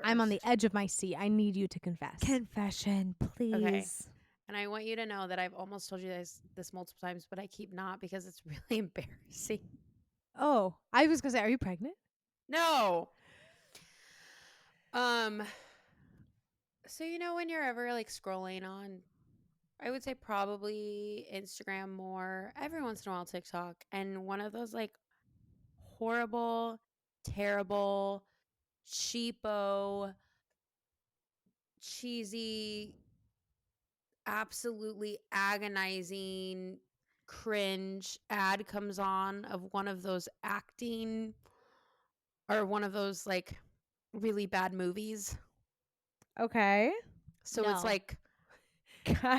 I'm on the edge of my seat. I need you to confess. Confession, please. Okay. And I want you to know that I've almost told you this multiple times, but I keep not because it's really embarrassing. Oh, I was gonna say, are you pregnant? No. So when you're ever like scrolling on, I would say probably Instagram more, every once in a while TikTok, and one of those like horrible, terrible, cheapo, cheesy, absolutely agonizing cringe ad comes on of one of those acting or one of those like really bad movies. Okay. So it's No. like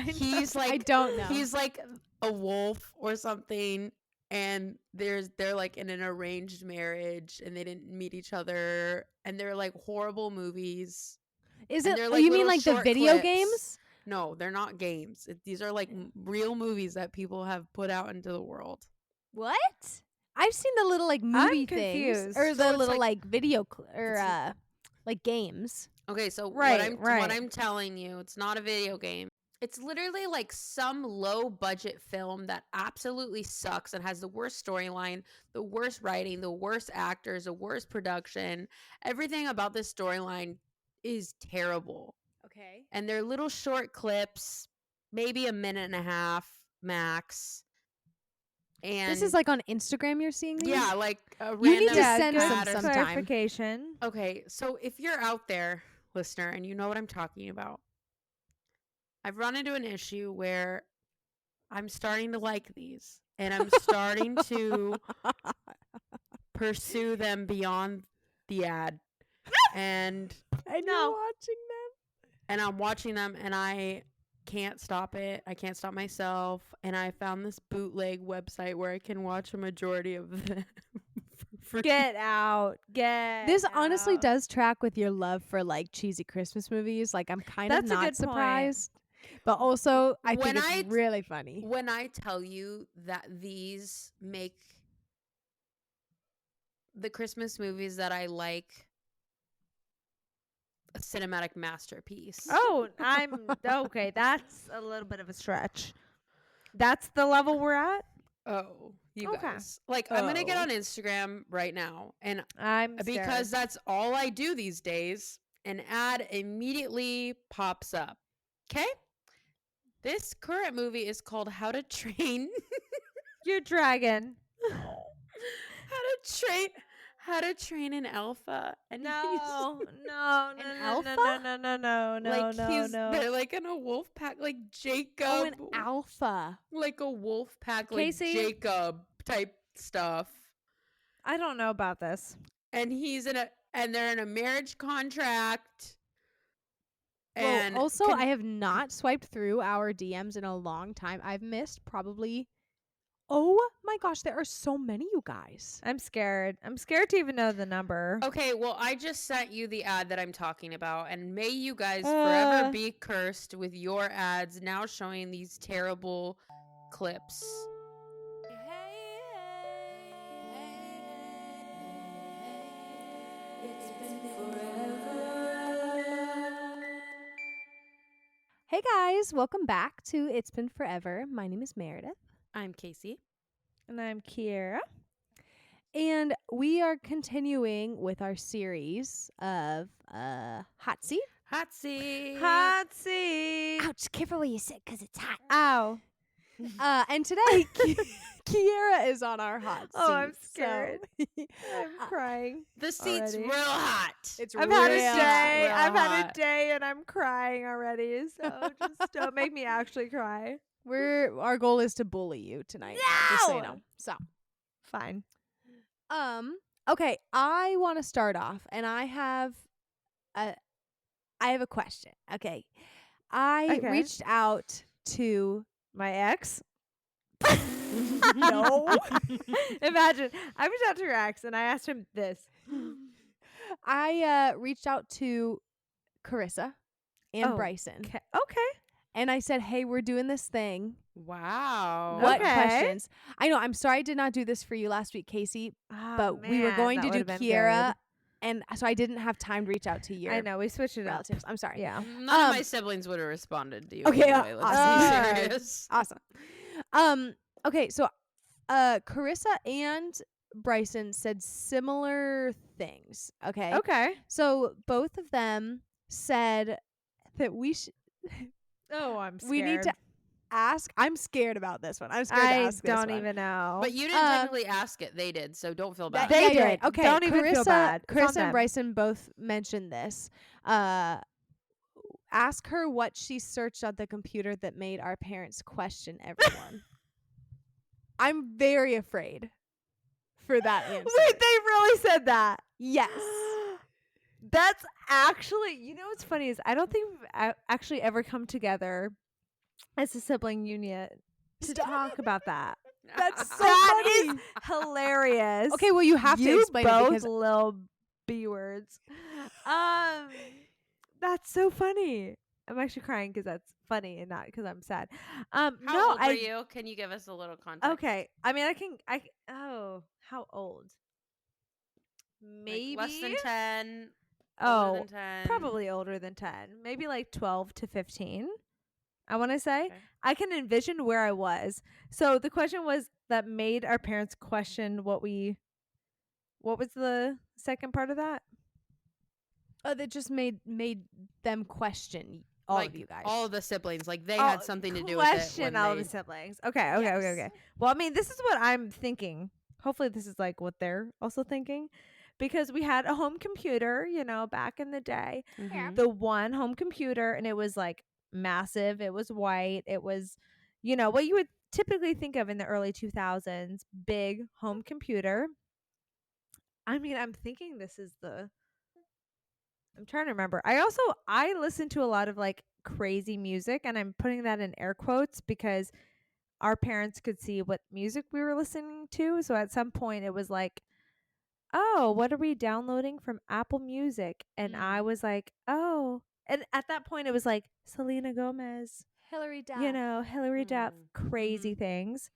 He's I don't know. He's like a wolf or something, and they're like in an arranged marriage and they didn't meet each other, and they're like horrible movies. Is And it? they're, You mean little like the short video clips. games? No, they're not games. These are like real movies that people have put out into the world. What? I've seen the little like movie things confused. or So the it's little like- like video or it's- like games. Okay, so Right, what I'm telling you, it's not a video game. It's literally like some low budget film that absolutely sucks and has the worst storyline, the worst writing, the worst actors, the worst production. Everything about this storyline is terrible. Okay. And they're little short clips, maybe a minute and a half max. And This is like on Instagram. You're seeing these? yeah, like a You need random to yeah, send good some ad or sometime. clarification. Okay, so if you're out there, listener, and you know what I'm talking about, I've run into an issue where I'm starting to like these, and I'm starting to pursue them beyond the ad. And And No. you're watching them. I'm watching them, and I can't stop it. I can't stop myself. And I found this bootleg website where I can watch a majority of them for free. Get out. Get This honestly out. does track with your love for like cheesy Christmas movies. Like I'm kind That's of a not good point. surprised, but also I When think it's really funny. When I tell you that these make the Christmas movies that I like a cinematic masterpiece. Oh, I'm okay. That's a little bit of a stretch. That's the level we're at. Oh, you Okay. guys. Like, I'm going to get Oh. on Instagram right now. And I'm because scared. that's all I do these days, an ad immediately pops up. Okay? This current movie is called How to Train Your dragon. How to Train an Alpha. And No, no, no, An no, alpha? no, no, no, no, no, like no, no. they're like in a wolf pack, like Jacob. Oh, an alpha. Like a wolf pack, like Casey? Jacob type stuff. I don't know about this. And they're in a marriage contract. Well, And also, I have not swiped through our DMs in a long time. I've missed probably. Oh my gosh, there are so many, you guys. I'm scared. I'm scared to even know the number. okay, well, I just sent you the ad that I'm talking about, and may you guys Uh. forever be cursed with your ads now showing these terrible clips. Hey guys, welcome back to It's Been Forever. My name is Meredith, I'm Casey. And I'm Kiara. and we are continuing with our series of hot seat. Hot seat. Hot seat. Ouch! Careful where you sit, cause it's hot. Ow. And today, Kiara is on our hot seat. Oh, I'm so- scared. I'm crying. The seat's Already. real hot. It's I've had a real day. real I've had a hot. day and I'm crying already. So just don't make me actually cry. Our goal is to bully you tonight. Just so you No! know. So, Fine. okay, I want to start off, and I have a question. Okay, I Okay. reached out to My ex? no. Imagine. I reached out to your ex and I asked him this. I reached out to Carissa and Oh, Bryson, Okay. and I said, "Hey, we're doing this thing. Wow. What Okay. questions?" I know. I'm sorry I did not do this for you last week, Casey, Oh, but we were man, going that to do would've been Kiara and so I didn't have time to reach out to your I know we switched it up. relatives. I'm sorry. Yeah. None of my siblings would have responded to you. Okay, Anyway. Let's awesome. be serious. Awesome. Okay, so Carissa and Bryson said similar things. Okay. Okay. So both of them said that Oh, I'm scared. we need to ask. I'm scared about this one. I'm scared to I ask this don't one. even know. But you didn't technically ask it. They did, so don't feel bad. They Yeah, did. yeah, yeah. Okay. Don't even feel bad. It's on Carissa and them. Bryson both mentioned this. Ask her what she searched on the computer that made our parents question everyone. I'm very afraid for that answer. Wait, they really said that? Yes. That's actually, you know what's funny is I don't think we've actually ever come together as a sibling unit to talk about that. That's so That funny. is hilarious. Okay, well you have to you explain both it because little B words. That's so funny. I'm actually crying because that's funny and not because I'm sad. How no, old were you? Can you give us a little context? Okay. I mean, oh, how old? Like Maybe less than 10. Oh, Older than 10. probably older than 10. Maybe like 12 to 15. I want to say. Okay. I can envision where I was. So the question was that made our parents question what was the second part of that? that just made them question all like of you guys. all of the siblings. Like they Oh, had something to do with it. Question When all they, the siblings. Okay. Yes. Well, I mean, this is what I'm thinking. Hopefully this is like what they're also thinking. Because we had a home computer, back in the day. Mhm. The one home computer, and it was like massive. It was white. It was, what you would typically think of in the early 2000s, big home computer. I mean, I'm thinking I'm trying to remember. I listen to a lot of like crazy music, and I'm putting that in air quotes because our parents could see what music we were listening to. So at some point it was like, oh, what are we downloading from Apple Music? And I was like, oh. And at that point, it was like Selena Gomez, Hillary Duff. Hillary Duff, crazy Mhm. things.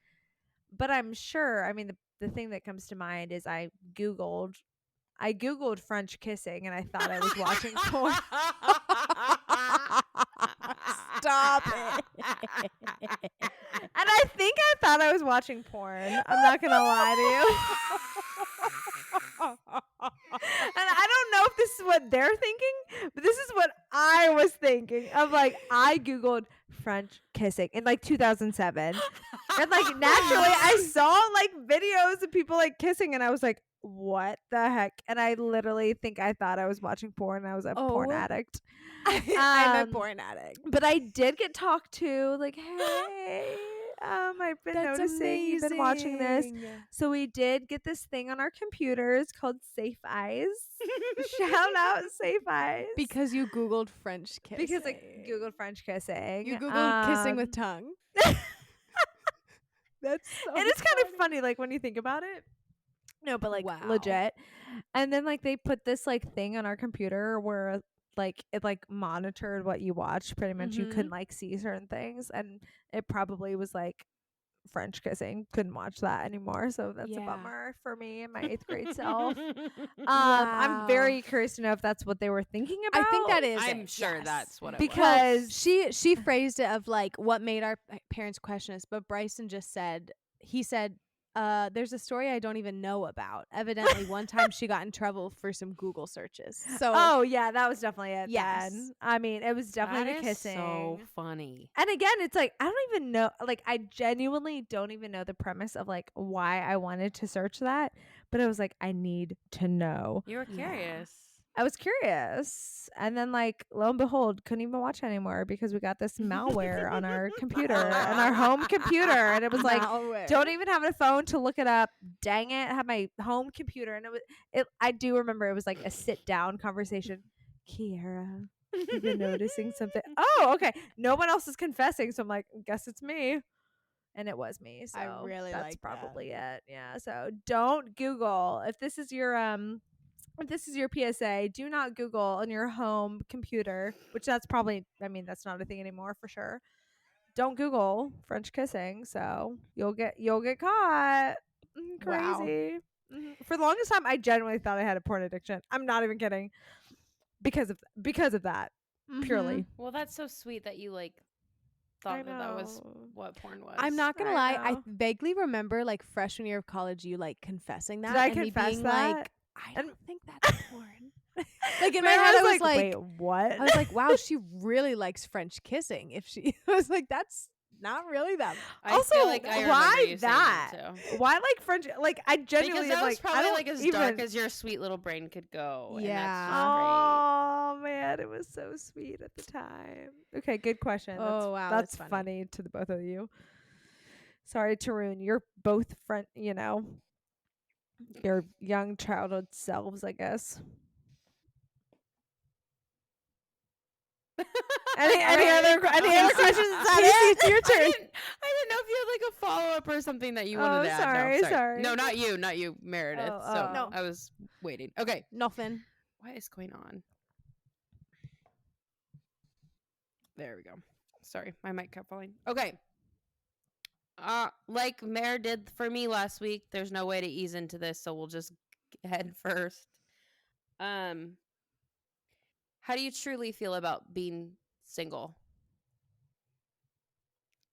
But I'm sure, I mean, the thing that comes to mind is I Googled French kissing, and I thought I was watching porn. Stop it. And I think I thought I was watching porn. I'm not going to lie to you. And I don't know if this is what they're thinking, but this is what I was thinking of. Like, I Googled French kissing in like 2007. And like naturally I saw like videos of people like kissing, and I was like, what the heck? And I literally think I thought I was watching porn. I was a porn addict. I'm a porn addict. But I did get talked to, like, hey, I've been That's noticing you've been watching this. amazing. So we did get this thing on our computers called Safe Eyes. Shout out Safe Eyes. Because you Googled French kissing. Because I Googled French kissing. You Googled kissing with tongue. That's so It is kind of funny, like, when you think about it. No, but like Wow. legit. And then like they put this like thing on our computer where like it like monitored what you watched. Pretty much you couldn't like see certain things, and it probably was like French kissing. Couldn't watch that anymore. So that's a Yeah. bummer for me and my 8th grade self. Wow. I'm very curious to know if that's what they were thinking about. I think that is I'm it, sure yes. that's what it Because was. She phrased it of like what made our parents question us, but Bryson just said there's a story I don't even know about. Evidently one time she got in trouble for some Google searches. So oh yeah, that was definitely it. Yes. Then. I mean, it was definitely That the is kissing. so funny. And again, it's like I don't even know, like I genuinely don't even know the premise of like why I wanted to search that, but I was like, I need to know. You were curious. I was curious, and then like lo and behold, couldn't even watch anymore because we got this malware on our computer, on our home computer, and it was like, malware. don't even have a phone to look it up. Dang it, I had my home computer, and I do remember it was like a sit down conversation. Kiara, you've been noticing something. Oh, okay. No one else is confessing, so I'm like, guess it's me. And it was me. So I really that's like probably it. Yeah. So don't Google. If this is your PSA, do not Google on your home computer, which that's probably, I mean, that's not a thing anymore for sure. Don't Google French kissing, so you'll get caught. Wow. Crazy. For the longest time, I genuinely thought I had a porn addiction. I'm not even kidding. Because of that, purely. Well, that's so sweet that you like I thought that was know. what porn was. I'm not gonna I lie. I know. vaguely remember like freshman year of college, you like confessing that, I and me confess being that? like, I And- don't think that's porn. Like in my Man, head, I was like, wait, what? I was like, wow, she really likes French kissing. If she, I was like, that's not really that. I also, feel like I remember why you saying that too. Why like French? Like I genuinely Because that am was like I probably don't like as even. dark as your sweet little brain could go. And that's just Yeah. Oh man, it was so sweet at the time. Okay, good question. Oh, wow, that's that's funny. funny to the both of you. Sorry, Tarun, you're both your young childhood selves, I guess. Any other questions? Is that Casey, it? it's your turn. I didn't know if you had like a follow up or something that you wanted to add. sorry, No, sorry. No, not you, Meredith. Oh, so No. I was waiting. Okay. Nothing. What is going on? There we go. Sorry, my mic kept falling. Okay. Like Mare did for me last week, there's no way to ease into this, so we'll just head first. How do you truly feel about being single?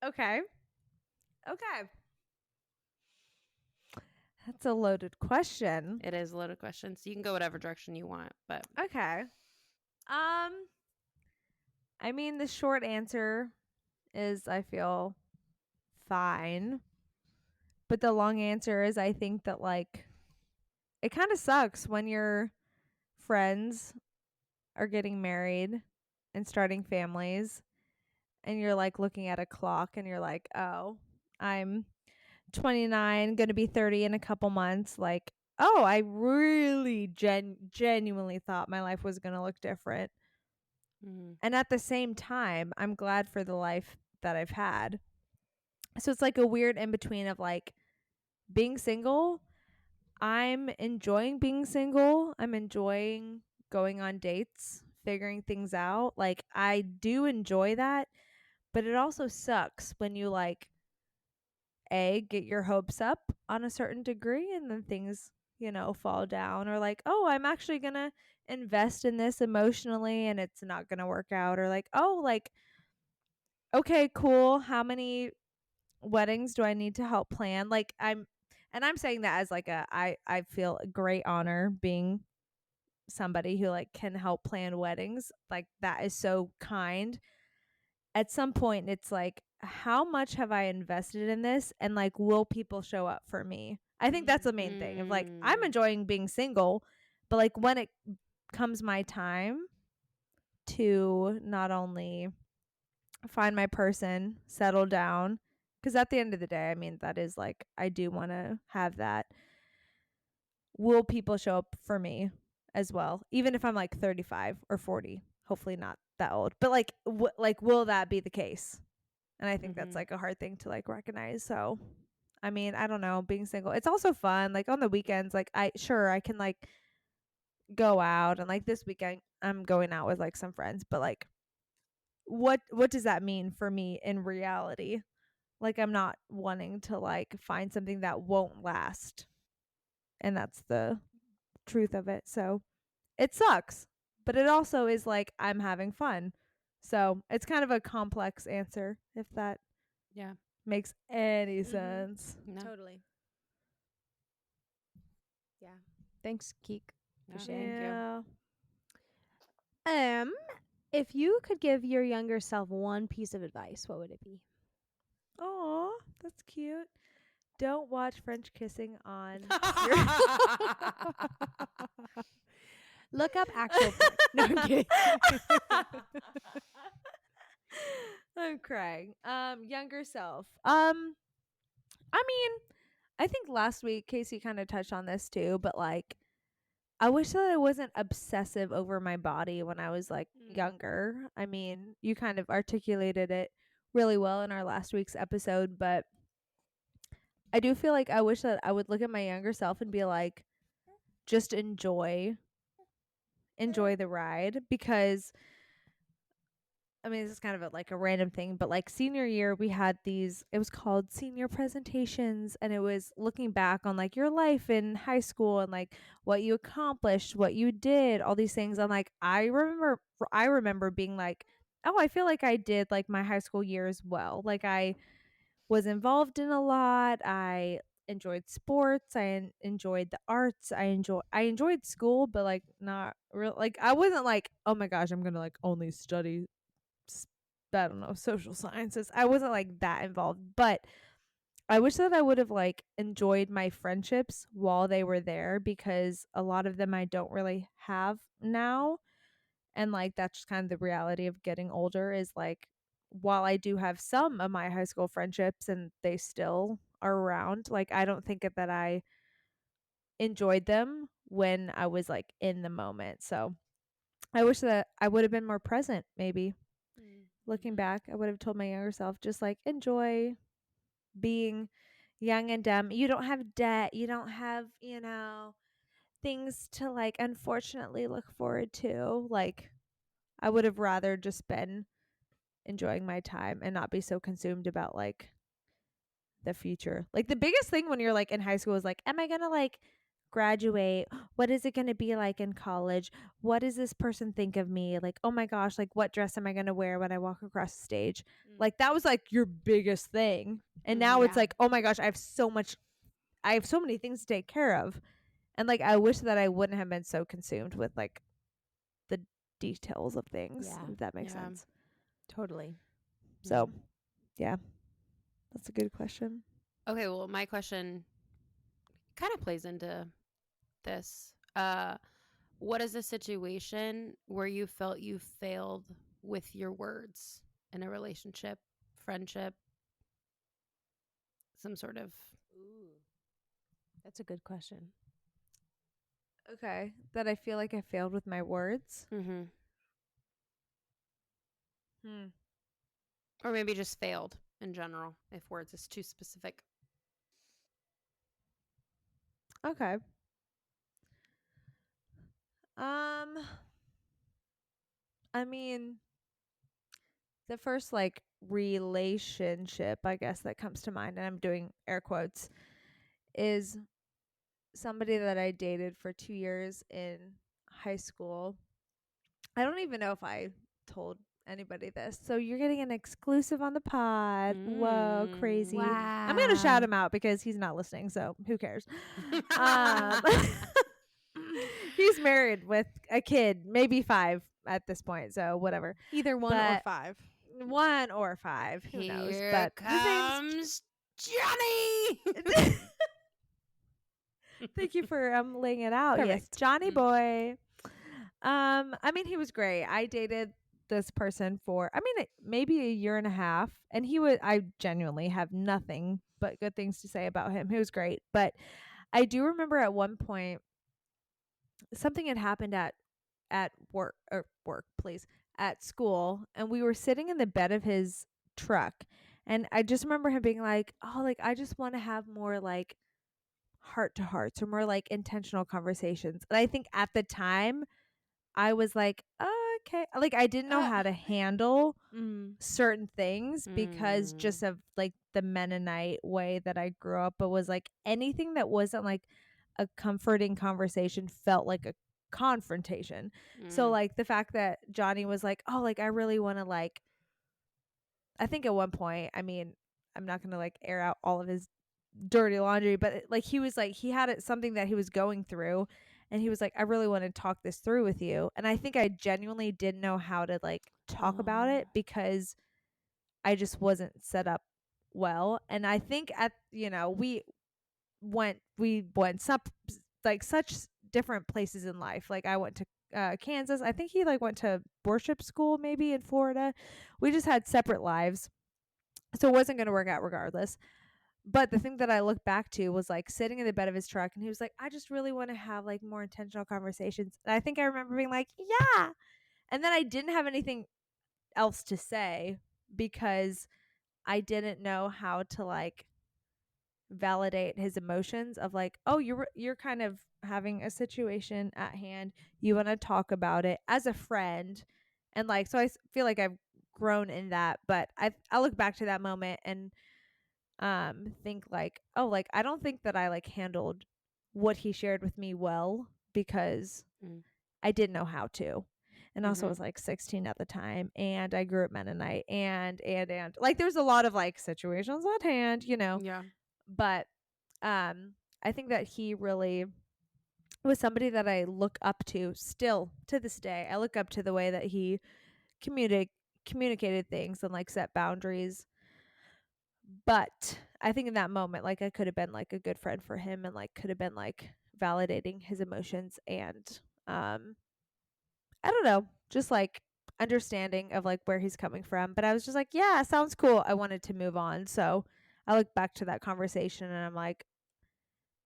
Okay. That's a loaded question. It is a loaded question, so you can go whatever direction you want, but Okay. I mean, the short answer is I feel fine. But the long answer is I think that like it kind of sucks when your friends are getting married and starting families and you're like looking at a clock and you're like, "Oh, I'm 29, going to be 30 in a couple months." Like, "Oh, I really genuinely thought my life was going to look different." And at the same time, I'm glad for the life that I've had. So it's like a weird in between of like being single. I'm enjoying being single. I'm enjoying going on dates, figuring things out. Like I do enjoy that, but it also sucks when you like get your hopes up on a certain degree and then things, fall down, or like, "Oh, I'm actually going to invest in this emotionally and it's not going to work out," or like, "Oh, like okay, cool. How many weddings do I need to help plan?" Like I'm saying that as like I feel a great honor being somebody who like can help plan weddings. Like that is so kind. At some point it's like, how much have I invested in this, and like will people show up for me? I think that's the main thing of like I'm enjoying being single, but like when it comes my time to not only find my person, settle down, because at the end of the day, I mean, that is like I do want to have that. Will people show up for me as well, even if I'm like 35 or 40? Hopefully not that old, but like will that be the case? And I think that's like a hard thing to like recognize. So I mean, I don't know, being single, it's also fun. Like on the weekends, like I can like go out, and like this weekend I'm going out with like some friends, but like what does that mean for me in reality? Like I'm not wanting to like find something that won't last. And that's the truth of it. So it sucks, but it also is like I'm having fun. So it's kind of a complex answer, if that yeah, makes any sense. no, Totally. Yeah. Thanks, Keek. no, sharing. thank you. Yeah. If you could give your younger self one piece of advice, what would it be? Aw, that's cute. Don't watch French kissing on Look up actual porn. No, I'm kidding. I'm crying. Younger self. I mean, I think last week Casey kind of touched on this too, but like I wish that I wasn't obsessive over my body when I was like younger. I mean, you kind of articulated it really well in our last week's episode, but I do feel like I wish that I would look at my younger self and be like, just enjoy the ride, because I mean, this is kind of like a random thing, but like senior year, we had it was called senior presentations. And it was looking back on like your life in high school and like what you accomplished, what you did, all these things. And like, I remember being like, oh, I feel like I did like my high school years well. Like I was involved in a lot. I enjoyed sports. Enjoyed the arts. I enjoyed school, but like not real. Like I wasn't like, oh my gosh, I'm gonna like only study I don't know, social sciences. I wasn't like that involved, but I wish that I would have like enjoyed my friendships while they were there, because a lot of them I don't really have now. And like that's just kind of the reality of getting older, is like while I do have some of my high school friendships and they still are around, like I don't think that I enjoyed them when I was like in the moment. So I wish that I would have been more present, maybe. Looking back, I would have told my younger self, just like enjoy being young and dumb. You don't have debt. You don't have, things to like unfortunately look forward to. Like I would have rather just been enjoying my time and not be so consumed about like the future. Like the biggest thing when you're like in high school is like, am I going to like graduate? What is it going to be like in college? What does this person think of me? Like, oh my gosh, like what dress am I going to wear when I walk across the stage? Like that was like your biggest thing. And now it's Yeah. like, oh my gosh, I have so many things to take care of. And like I wish that I wouldn't have been so consumed with like the details of things, Yeah. if that makes Yeah. sense. Totally. So, yeah. That's a good question. Okay, well, my question kind of plays into this. What is a situation where you felt you failed with your words in a relationship, friendship, some sort of? Ooh. That's a good question. Okay. That I feel like I failed with my words. Mm-hmm. Hmm. Or maybe just failed in general, if words is too specific. Okay. Um, I mean, the first like relationship, I guess, that comes to mind, and I'm doing air quotes, is somebody that I dated for 2 years in high school. I don't even know if I told anybody this. So you're getting an exclusive on the pod. Whoa, crazy. I'm going to shout him out because he's not listening, so who cares? Um He's married with a kid, maybe 5 at this point, so whatever. Either 1 or But 5. 1 or 5, who knows? Here But his name's comes Johnny. Thank you for laying it out. Yes, Perfect. Johnny boy. I mean, he was great. I dated this person for, maybe a year and a half, and I genuinely have nothing but good things to say about him. He was great, but I do remember at one point something had happened at work, please, at school, and we were sitting in the bed of his truck, and I just remember him being like, "Oh, like I just want to have more like heart to hearts or more like intentional conversations." And I think at the time I was like, oh, okay. Like I didn't know how to handle certain things because just of like the Mennonite way that I grew up. But was like anything that wasn't like a comforting conversation felt like a confrontation. So like the fact that Johnny was like, oh, like I really want to like, I think at one point, I mean, I'm not going to like air out all of his dirty laundry, but like he was like, he had something that he was going through, and he was like, I really want to talk this through with you. And I think I genuinely didn't know how to like talk about it because I just wasn't set up well. And I think we went some like such different places in life. Like I went to Kansas. I think he like went to worship school maybe in Florida. We just had separate lives. So it wasn't going to work out regardless. But the thing that I look back to was like sitting in the bed of his truck, and he was like, I just really want to have like more intentional conversations. And I think I remember being like, yeah. And then I didn't have anything else to say because I didn't know how to like validate his emotions of like, oh, you're kind of having a situation at hand. You want to talk about it as a friend. And like, so feel like I've grown in that. But I look back to that moment and think like, oh, like I don't think that I like handled what he shared with me well, because Mm. I didn't know how to. And also Mhm. was like 16 at the time, and I grew up Mennonite, and like there's a lot of like situations at hand, you know. Yeah. But I think that he really was somebody that I look up to still to this day. I look up to the way that he communicated things and like set boundaries. But I think in that moment, like I could have been like a good friend for him, and like could have been like validating his emotions, and I don't know, just like understanding of like where he's coming from. But I was just like, yeah, sounds cool. I wanted to move on. So I look back to that conversation and I'm like,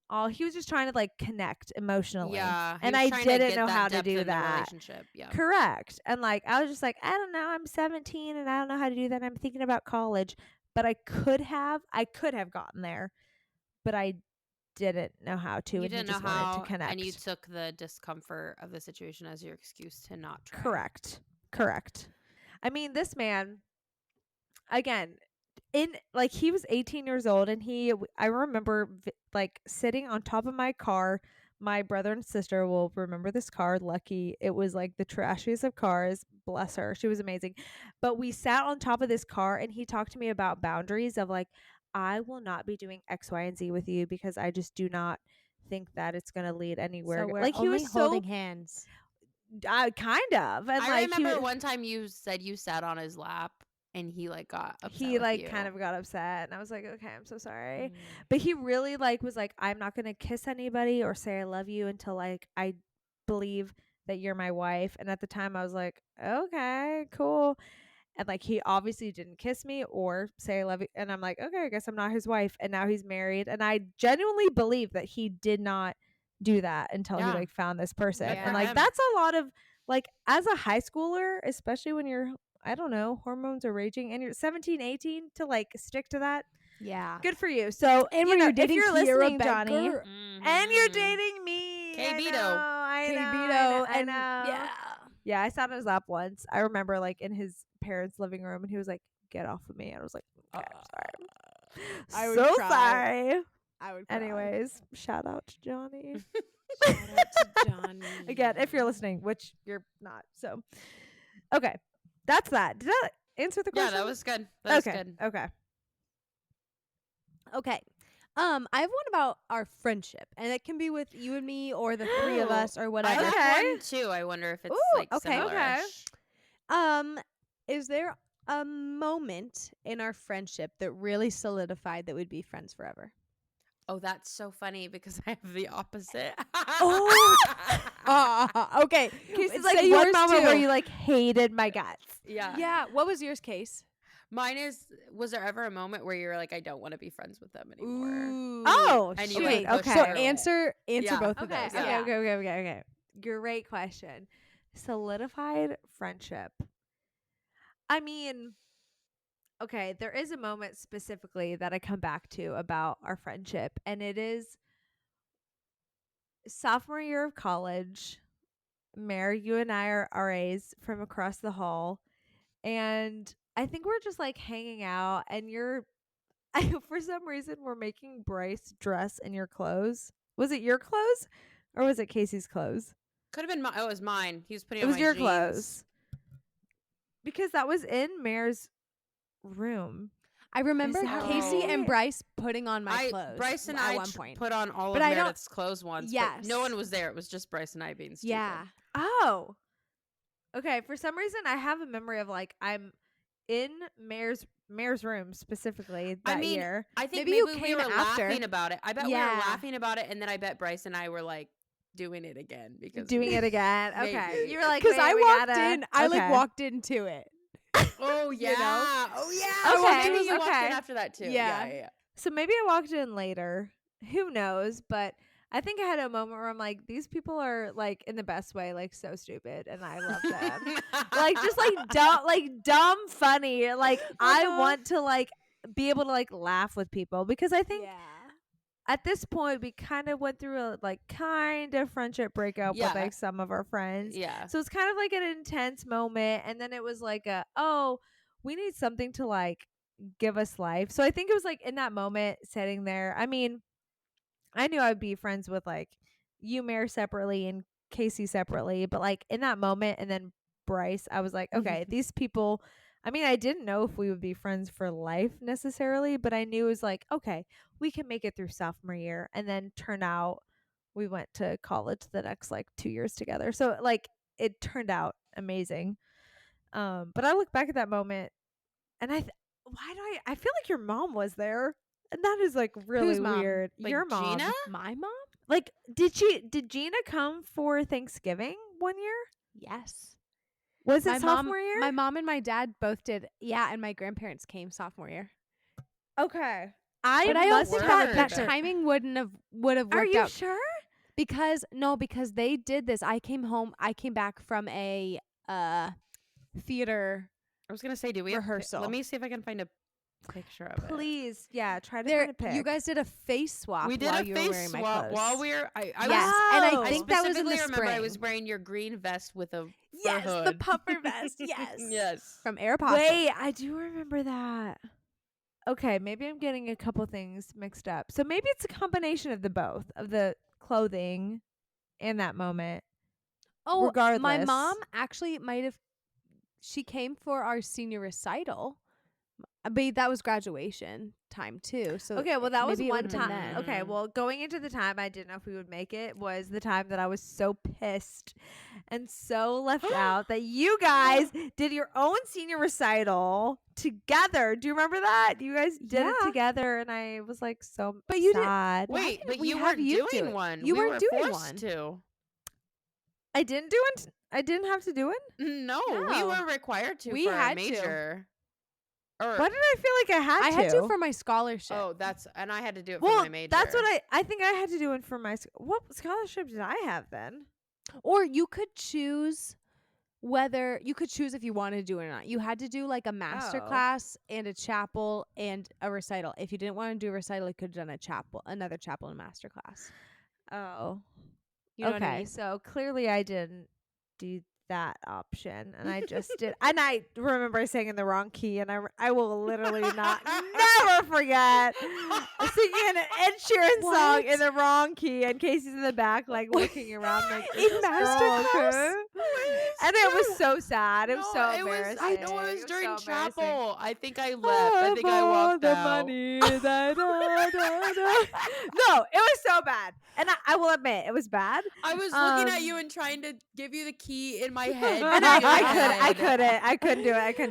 oh, he was just trying to like connect emotionally. Yeah. He And was I trying to didn't get know that how to depth do in the that. relationship. Yeah. Correct. And like I was just like, I don't know, I'm 17 and I don't know how to do that. I'm thinking about college. But I could have gotten there, but I didn't know how to, You and he didn't know just wanted to how, connect. and you took the discomfort of the situation as your excuse to not try. Correct. I mean, this man, again, in like he was 18 years old, and I remember like sitting on top of my car. My brother and sister will remember this car. Lucky, it was like the trashiest of cars. Bless her, she was amazing. But we sat on top of this car, and he talked to me about boundaries of like, I will not be doing X, Y, and Z with you because I just do not think that it's going to lead anywhere. So we're Like he only was holding so hands. kind of, and I like remember one time you said you sat on his lap and he like got upset he with like you. kind of got upset, and I was like, okay, I'm so sorry. Mm. But he really like was like, I'm not gonna kiss anybody or say I love you until like I believe that you're my wife. And at the time I was like, okay, cool. And like he obviously didn't kiss me or say I love you, and I'm like, okay, I guess I'm not his wife. And now he's married, and I genuinely believe that he did not do that until he Yeah. like found this person. Good And for like him. that's a lot of like, as a high schooler, especially when you're, I don't know, hormones are raging and you're 17, 18, to like stick to that. Yeah. Good for you. So, And you when know, you're if dating you're Kiara listening, Johnny, Becker, and you're Mhm. dating me, K-Beto. I know, K-Beto, I and know. yeah. Yeah, I sat on his lap once. I remember like in his parents' living room, and he was like, "Get off of me." And I was like, "Okay, I'm I sorry." would So cry. sorry. I would cry. Anyways, shout out to Johnny. Shout out to Johnny. Again, if you're listening, which you're not. So, okay. That's that. Did that answer the Yeah, question? that was good. That was okay. good. Okay. Okay. I have one about our friendship, and it can be with you and me or the three of us or I whatever. have Okay. one too. I wonder if it's Ooh, like okay. similar-ish. Is there a moment in our friendship that really solidified that we'd be friends forever? Oh, that's so funny because I have the opposite. Okay. Casey's Say like one yours moment too. where you like hated my guts. Yeah. Yeah. What was yours, Case? Mine is, was there ever a moment where you're like, I don't want to be friends with them anymore? Ooh. Oh, And you, shoot. like, push Okay. So through it. answer Yeah. both of Okay, those. okay, Yeah. okay. Great question. Solidified friendship. I mean, okay, there is a moment specifically that I come back to about our friendship, and it is sophomore year of college. Mary, you and I are RAs from across the hall, and I think we're just like hanging out, and for some reason we're making Bryce dress in your clothes. Was it your clothes or was it Casey's clothes? Could have been oh, it was mine. He was putting It on was my your jeans. clothes. Because that was in Mare's room. I remember that Casey and right? Bryce putting on my clothes. Bryce and at I one point. put on all But of I don't- Meredith's clothes once. Yes. But no one was there. It was just Bryce and I being stupid. Yeah. Oh. Okay, for some reason I have a memory of like I'm in Mare's room specifically that year. I think Maybe you we came were after. laughing about it. I bet we Yeah. were laughing about it, and then I bet Bryce and I were like doing it again because Doing it again. Okay. Maybe. You were like, Because "Wait, I we walked gotta-" in. I like Okay. walked into it. Oh yeah. You know? Oh yeah. Okay, So maybe you walked okay. in after that too. Yeah. Yeah. So maybe I walked in later. Who knows? But I think I had a moment where I'm like, these people are like in the best way, like so stupid, and I love them. Like just like dumb funny. Like I Uh-huh. want to like be able to like laugh with people, because I think Yeah. at this point we kind of went through a like kind of friendship breakup with Yeah. like some of our friends. Yeah. So it's kind of like an intense moment, and then it was like we need something to like give us life. So I think it was like in that moment sitting there. I mean, I knew I would be friends with like you, Mare, separately and Casey separately, but like in that moment and then Bryce, I was like, okay, these people. I mean, I didn't know if we would be friends for life necessarily, but I knew it was like, okay, we can make it through sophomore year, and then turn out we went to college the next like 2 years together. So like it turned out amazing. But I look back at that moment and why do I feel like your mom was there. And that is like really Whose mom? weird. Like Your mom. Gina? My mom? Like did Gina come for Thanksgiving one year? Yes. Was it My sophomore year? my mom and my dad both did. Yeah, and my grandparents came sophomore year. Okay. But I must don't think have a that picture. timing would have Are worked you out sure? because they did this. I came back from a theater I was gonna say, do we rehearsal. Let me see if I can find a picture of it. Please, yeah, try to there. find a pic. You guys did a face swap We did while a you were face wearing my swap clothes. while we were. I Yes, was, and Oh. I I think that was in specifically the remember spring. I was wearing your green vest with a yes, hood. the puffer vest. Yes, Yes. from Aeropostale. Wait, I do remember that. Okay, maybe I'm getting a couple things mixed up. So maybe it's a combination of the both, of the clothing and that moment. Oh, Regardless. my mom actually might have. She came for our senior recital, but that was graduation time too. So Okay, well that was maybe it one would've been time. then. Okay, well going into the time I didn't know if we would make it was the time that I was so pissed and so left out that you guys did your own senior recital together. Do you remember that? You guys did it Yeah. together, and I was like so But you sad. Why Wait, didn't but we you have weren't you do doing it? one. You we weren't were doing forced one. to. I didn't do it. I didn't have to do it. No, we No. were required to We for had a to. major. Or Why did I feel like I had I to? had to for my scholarship. oh, and I had to do it well, for my major. that's what I think I had to do it for my what scholarship did I have then? Or you could choose if you wanted to do it or not. You had to do like a master Oh. class and a chapel and a recital. If you didn't want to do a recital, you could have done another chapel and master class. Oh. You know okay, what I mean? so clearly I didn't do that option, and I just did. And I remember saying in the wrong key, and I will literally never forget singing an Ed Sheeran song in the wrong key, and Casey's in the back, like looking around, like In "Is this master girl class? okay?" And it was so sad. It was so it was. embarrassing. I know it was so during embarrassing. chapel. I think I left. I think I walked the out. money. No, it was so bad, and I will admit it was bad. I was looking at you and trying to give you the key in my head. And in your I head. couldn't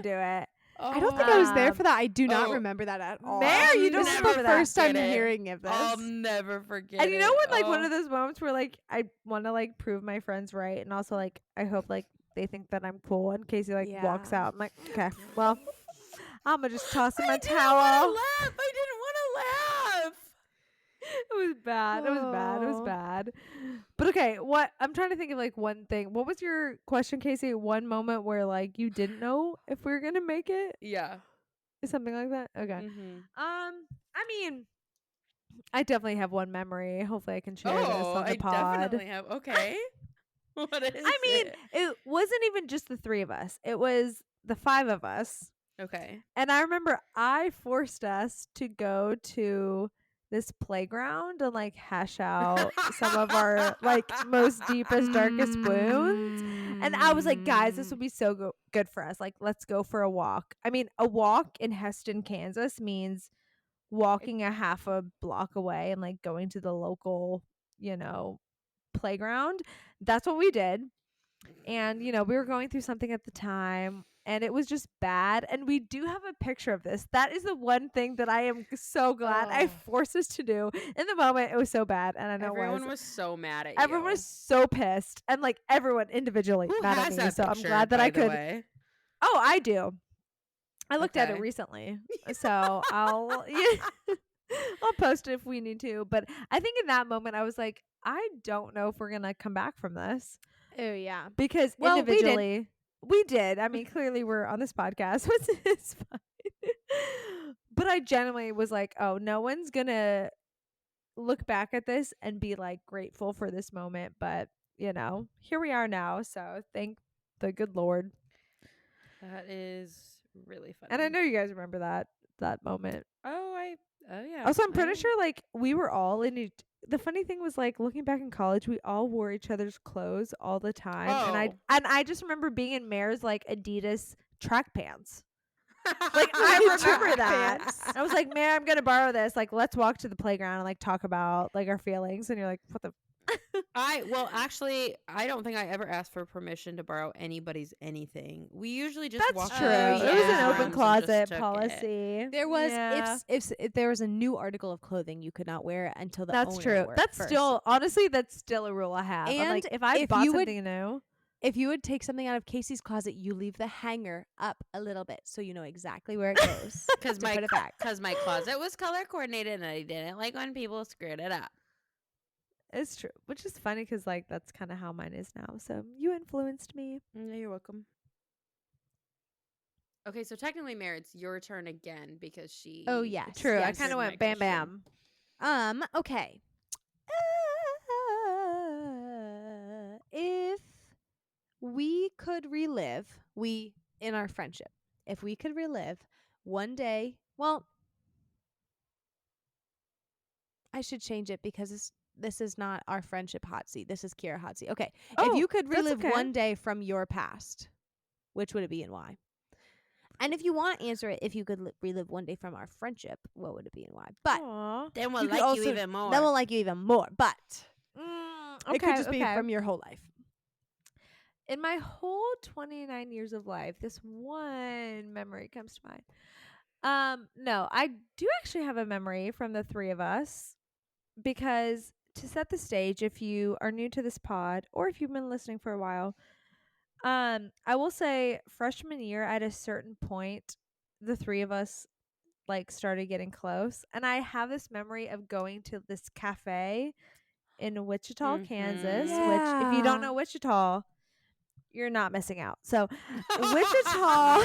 do it. I don't think I was there Um, for that. I do not oh, remember that at all. Mare, you don't This is remember the that. first time Get it. hearing of this. I'll never forget. And you know it. when like Oh. one of those moments where like I want to like prove my friends right, and also like I hope like they think that I'm cool. And Casey like walks Yeah. out. I'm like, okay, well, I'm gonna just toss him my I didn't towel. want to laugh. I didn't want to laugh. It was bad. It was bad. It was Oh. bad. But okay, what I'm trying to think of like one thing. What was your question, Casey? One moment where like you didn't know if we were gonna make it? Yeah. Something like that? Okay. Mm-hmm. I mean, I definitely have one memory. Hopefully I can share this on the I pod. definitely have. Okay. What is I mean, it? it wasn't even just the three of us. It was the five of us. Okay. And I remember I forced us to go to this playground and like hash out some of our like most deepest darkest wounds. And I was like, guys, this would be so good for us. Like, let's go for a walk. I mean, a walk in Heston, Kansas means walking a half a block away and like going to the local, playground. That's what we did. And, we were going through something at the time and it was just bad. And we do have a picture of this. That is the one thing that I am so glad I Oh. forced us to do. In the moment, it was so bad. And I know Everyone it was so mad at Everyone you. was so pissed. And like everyone individually Who mad has at me. that So picture, I'm glad that by I the could. way? Oh, I do. I looked at it Okay. recently. So I'll I'll post it if we need to. But I think in that moment I was like, I don't know if we're gonna come back from this. Oh yeah. Because Well, we did. individually we did. I mean, clearly we're on this podcast, which is fine. But I genuinely was like, oh, no one's gonna look back at this and be like grateful for this moment. But, here we are now. So thank the good Lord. That is really funny. And I know you guys remember that moment. Oh yeah. Also, I'm I pretty know. sure like we were all in each. The funny thing was like looking back in college, we all wore each other's clothes all the time, Oh. and I just remember being in Mare's like Adidas track pants. Like I remember that. I was like, Mare, I'm gonna borrow this. Like, let's walk to the playground and like talk about like our feelings. And you're like, what the? Actually, I don't think I ever asked for permission to borrow anybody's anything. We usually just That's walked true. into each It was other's an open rooms and closet just took it. policy. There was Yeah. if there was a new article of clothing, you could not wear it until the That's owner true. wore it That's first. still honestly that's still a rule I have. I'm And like if I if bought you would- something new, If you would take something out of Casey's closet, you leave the hanger up a little bit so you know exactly where it goes. Because to put it back. my closet was color coordinated and I didn't like when people screwed it up. it's true. Which is funny because like that's kind of how mine is now. So you influenced me. You're welcome. Okay, so technically, Mare, it's your turn again because she. Oh, yes. True. I Yes. kind of answered my went bam question. bam. Okay. If we could relive, in our friendship, if we could relive one day, well, I should change it because this is not our friendship hot seat. This is Kiara hot seat. Okay. If you could that's relive okay. one day from your past, which would it be and why? And if you want to answer it, if you could relive one day from our friendship, what would it be and why? But Aw. Then we'll you could like also- you even more. then we'll like you even more. But Okay, it could just be okay. from your whole life. In my whole 29 years of life, this one memory comes to mind. No, I do actually have a memory from the three of us because to set the stage, if you are new to this pod or if you've been listening for a while, I will say freshman year at a certain point, the three of us like started getting close, and I have this memory of going to this cafe in Wichita, Kansas, Mhm. which if you don't Yeah. know Wichita, you're not missing out. So Wichita.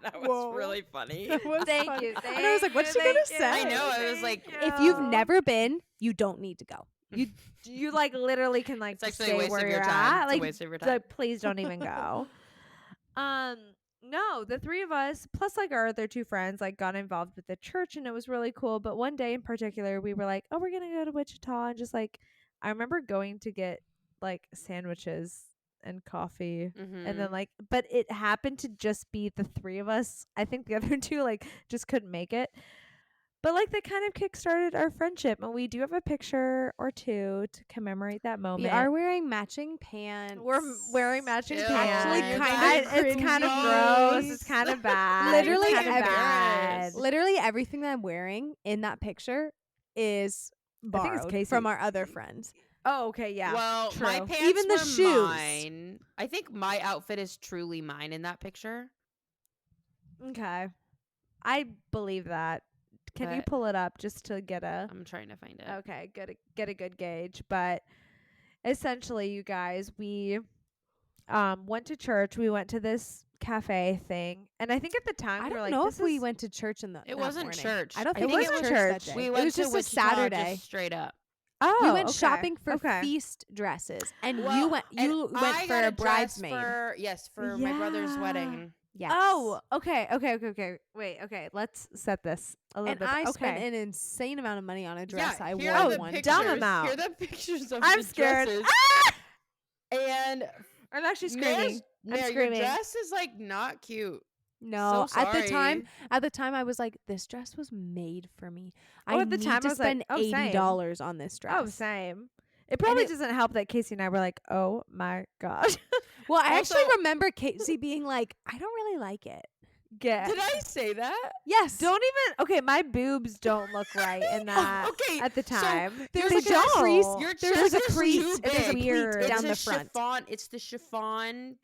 That was Whoa. really funny. Thank you. And I was like, what's she gonna say? I know, I was like, If you've never been, you don't need to go. you like literally can like It's actually stay a waste where of your you're time. at. It's Like, a waste of your time. like, please don't even go. No, the three of us plus like our other two friends like got involved with the church and it was really cool. But one day in particular, we were like, oh, we're gonna go to Wichita and just like I remember going to get like sandwiches and coffee. And then like but it happened to just be the three of us. I think the other two like just couldn't make it. But like that kind of kickstarted our friendship, and we do have a picture or two to commemorate that moment. We are wearing matching pants. We're wearing matching Ew. pants. Actually kinda It's kind of cringy. gross. It's kind of bad. Literally it's kind of every- bad. Literally everything that I'm wearing in that picture is I think it's borrowed Casey. from our other friends. Oh, okay, yeah. Well, true. my pants Even the were shoes. mine. I think my outfit is truly mine in that picture. Okay, I believe that. Can you But- pull it up just to get a I'm trying to find it. okay, get a good gauge? But essentially, you guys, we went to church. We went to this cafe thing, and I think at the time I we were don't like, know this if we is- went to church in the. It that wasn't morning. church. I don't I think think it it was was church church. that day. We It went was to just a Wichita Saturday. just straight up. Oh, We went okay, shopping for okay. feast dresses, and Well, you went and I for got a dress bridesmaid. for my brother's Yeah. wedding. Yes. Oh, okay. Wait, okay. Let's set this a little and bit. I okay. spent an insane amount of money on a dress I here wore are the one pictures. dumb time. amount. Here are the pictures of I'm the scared. dresses. And I'm actually Mare's- screaming. Mare, your screaming. dress is like not cute. No, So at the time, sorry. I was like, this dress was made for me. Oh, I at the need time, to I was like, spend oh, same. $80 on this dress. Oh, same. It probably it- doesn't help that Casey and I were like, oh my gosh. Well, I actually Also- remember Casey being like, I don't really like it. Get. Did I say that? Yes. Don't even. Okay, my boobs don't look right in that Okay, at the so time. There's They like a crease. don't. Your There's chest like a is crease. too And there's a big. pleat It's down a the front. chiffon. It's the chiffon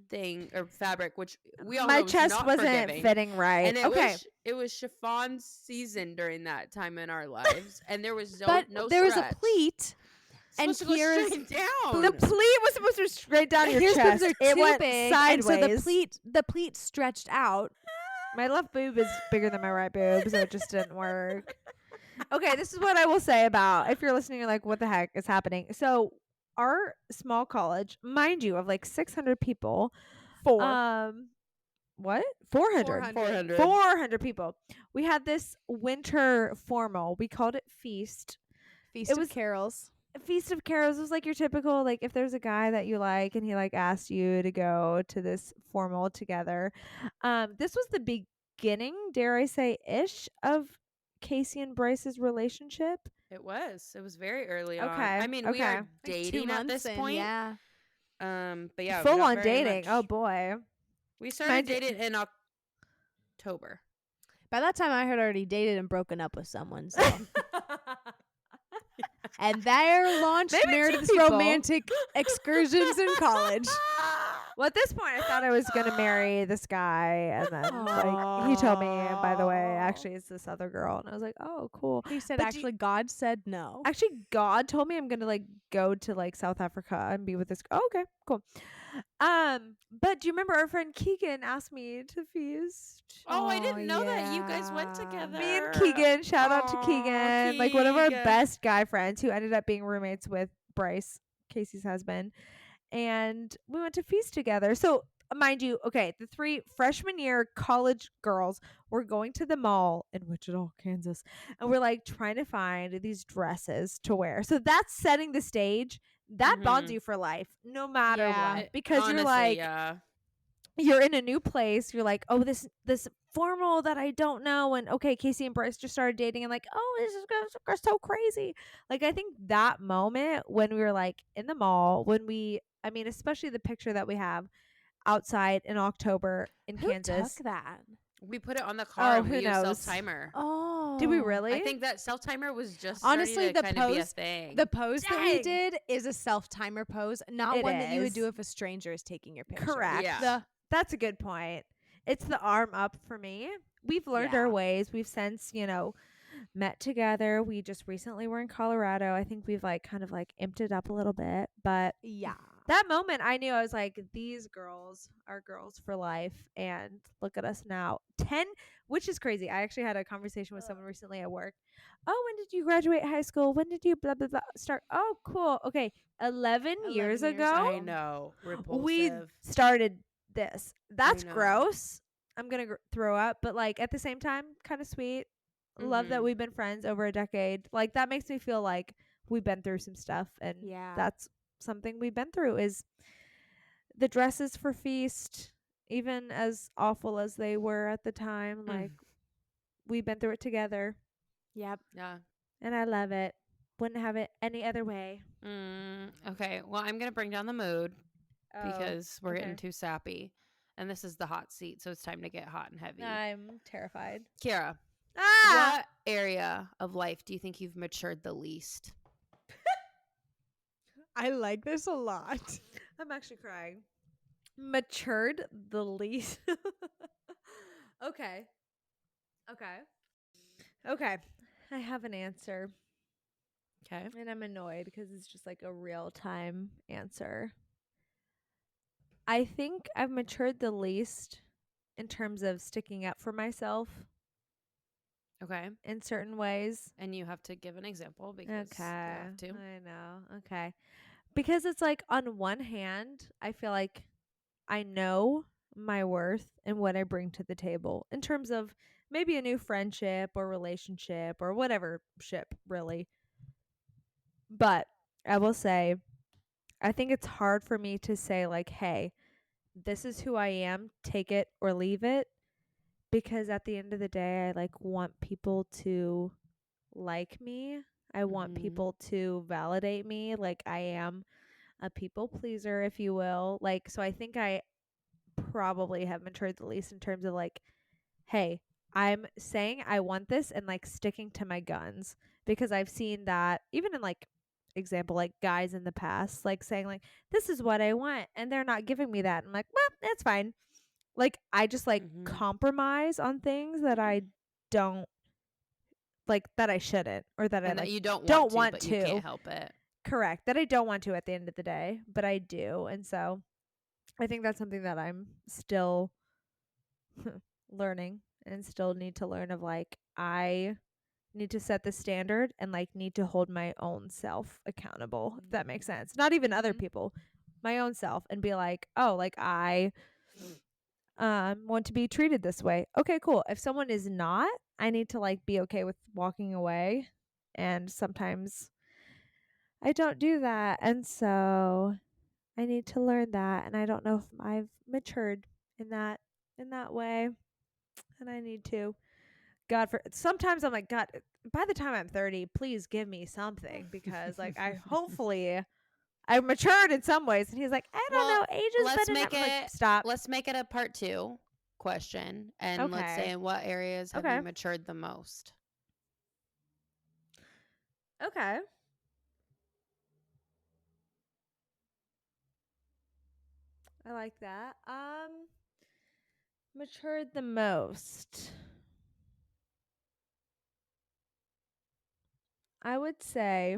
thing or fabric, which we all My know is chest not wasn't forgiving. fitting right. And okay. it was chiffon season during that time in our lives, and there was But no there was a stretch. pleat. and It's supposed to go Kiara's- straight down. The pleat was supposed to be straight down your Here's chest. boobs are It too went big, sideways. and so the pleat stretched out. My left boob is bigger than my right boob, so it just didn't work. Okay, this is what I will say about if you're listening, you're like, what the heck is happening? So our small college, mind you, of like 600 people. 4. what? 400. 400. 400 people. We had this winter formal. We called it Feast. Feast It of was Carols. a Feast of Carols. It was like your typical, like if there's a guy that you like and he like asked you to go to this formal together. This was the beginning, dare I say, ish of Casey and Bryce's relationship. It was very early on. Okay, I mean, we okay. are Like Like 2 dating at months this in, point. yeah. But yeah, Full not on very dating. much. Oh boy. We started Mind you- dating in October. By that time, I had already dated and broken up with someone. So. And there launched Maybe 2 Meredith's people. romantic excursions in college. Well, at this point, I thought I was gonna marry this guy, and then like he told me, by the way, actually it's this other girl, and I was like, oh, cool. He said, But actually, God said no. Actually, God told me I'm gonna like go to like South Africa and be with this. Oh, okay, cool. But do you remember our friend Keegan asked me to feast? Oh, I didn't know that you guys went yeah. together. Me and Keegan, shout out to Aw, Keegan, like one of our Keegan. best guy friends who ended up being roommates with Bryce, Casey's husband, and we went to feast together. So mind you, okay, the 3 freshman year college girls were going to the mall in Wichita, Kansas, and we're like trying to find these dresses to wear. So that's setting the stage. That bonds Mhm. you for life, no matter Yeah. what, because Honestly, you're like yeah. you're in a new place. You're like, oh, this formal that I don't know, and okay, Casey and Bryce just started dating, and like, oh, this is so crazy. Like, I think that moment when we were like in the mall, I mean, especially the picture that we have outside in October in Who Kansas. took that? We put it on the car and who we used knows? self-timer. Oh. Did we really? I think that self-timer was just Honestly, starting to the kind of be a pose- thing. The pose that we Dang. did is a self-timer pose, not It one that you would is. do if a stranger is taking your picture. Correct. Yeah. That's a good point. It's the arm up for me. We've learned our Yeah. ways. We've since, met together. We just recently were in Colorado. I think we've like kind of like imped it up a little bit. But Yeah. that moment I knew, I was like, these girls are girls for life. And look at us now. 10, which is crazy. I actually had a conversation with someone recently at work. Oh, when did you graduate high school? When did you blah blah blah start? Oh, cool. Okay. 11 years 11 years ago I know. Repulsive. we started this. That's know. gross. I'm gonna throw up, but like at the same time, kind of sweet. Love that Mhm. we've been friends over a decade. Like that makes me feel like we've been through some stuff, and Yeah. that's something we've been through. Is the dresses for feast, even as awful as they were at the time, like we've been through it together, Yep. Yeah. and I love it. Wouldn't have it any other way. Okay. Well, I'm going to bring down the mood Because because we're getting too sappy. And this is the hot seat, so it's time to get hot and heavy. I'm terrified. Kiara, Ah, what area of life do you think you've matured the least? I like this a lot. I'm actually crying. Matured the least. Okay. Okay. I have an answer, Okay. and I'm annoyed because it's just like a real time answer. I think I've matured the least in terms of sticking up for myself Okay. in certain ways. And you have to give an example because you have to. I know. Okay. Because it's like on one hand, I feel like I know my worth and what I bring to the table in terms of maybe a new friendship or relationship or whatever ship, really. But I will say, I think it's hard for me to say, like, hey, this is who I am, take it or leave it. Because at the end of the day, I like want people to like me. I want Mhm. people to validate me. Like, I am a people pleaser, if you will. Like, so I think I probably have matured the least in terms of like, hey, I'm saying I want this and like sticking to my guns, because I've seen that even in like example, like guys in the past, like saying like, this is what I want, and they're not giving me that. I'm like, well, that's fine. Like, I just like Mhm. compromise on things that I don't like, that I shouldn't, or that I And that like you don't don't want to, want but to. you can't help it. Correct. That I don't want to at the end of the day, but I do. And so I think that's something that I'm still learning and still need to learn, of like, I need to set the standard and like need to hold my own self accountable, if that makes sense. Not even other Mhm. people, my own self, and be like, oh, like I want to be treated this way. Okay, cool. If someone is not, I need to like be okay with walking away. And sometimes I don't do that. And so I need to learn that. And I don't know if I've matured in that way. And I need to. God, for sometimes I'm like, God, by the time I'm 30, please give me something, because like I hopefully I matured in some ways. And he's like, I don't Well, know, age is let's better. make I'm like, it stop. let's make it a part 2 question, and let's say Okay. in what areas have Okay. you matured the most? Okay. I like that. Matured the most. I would say,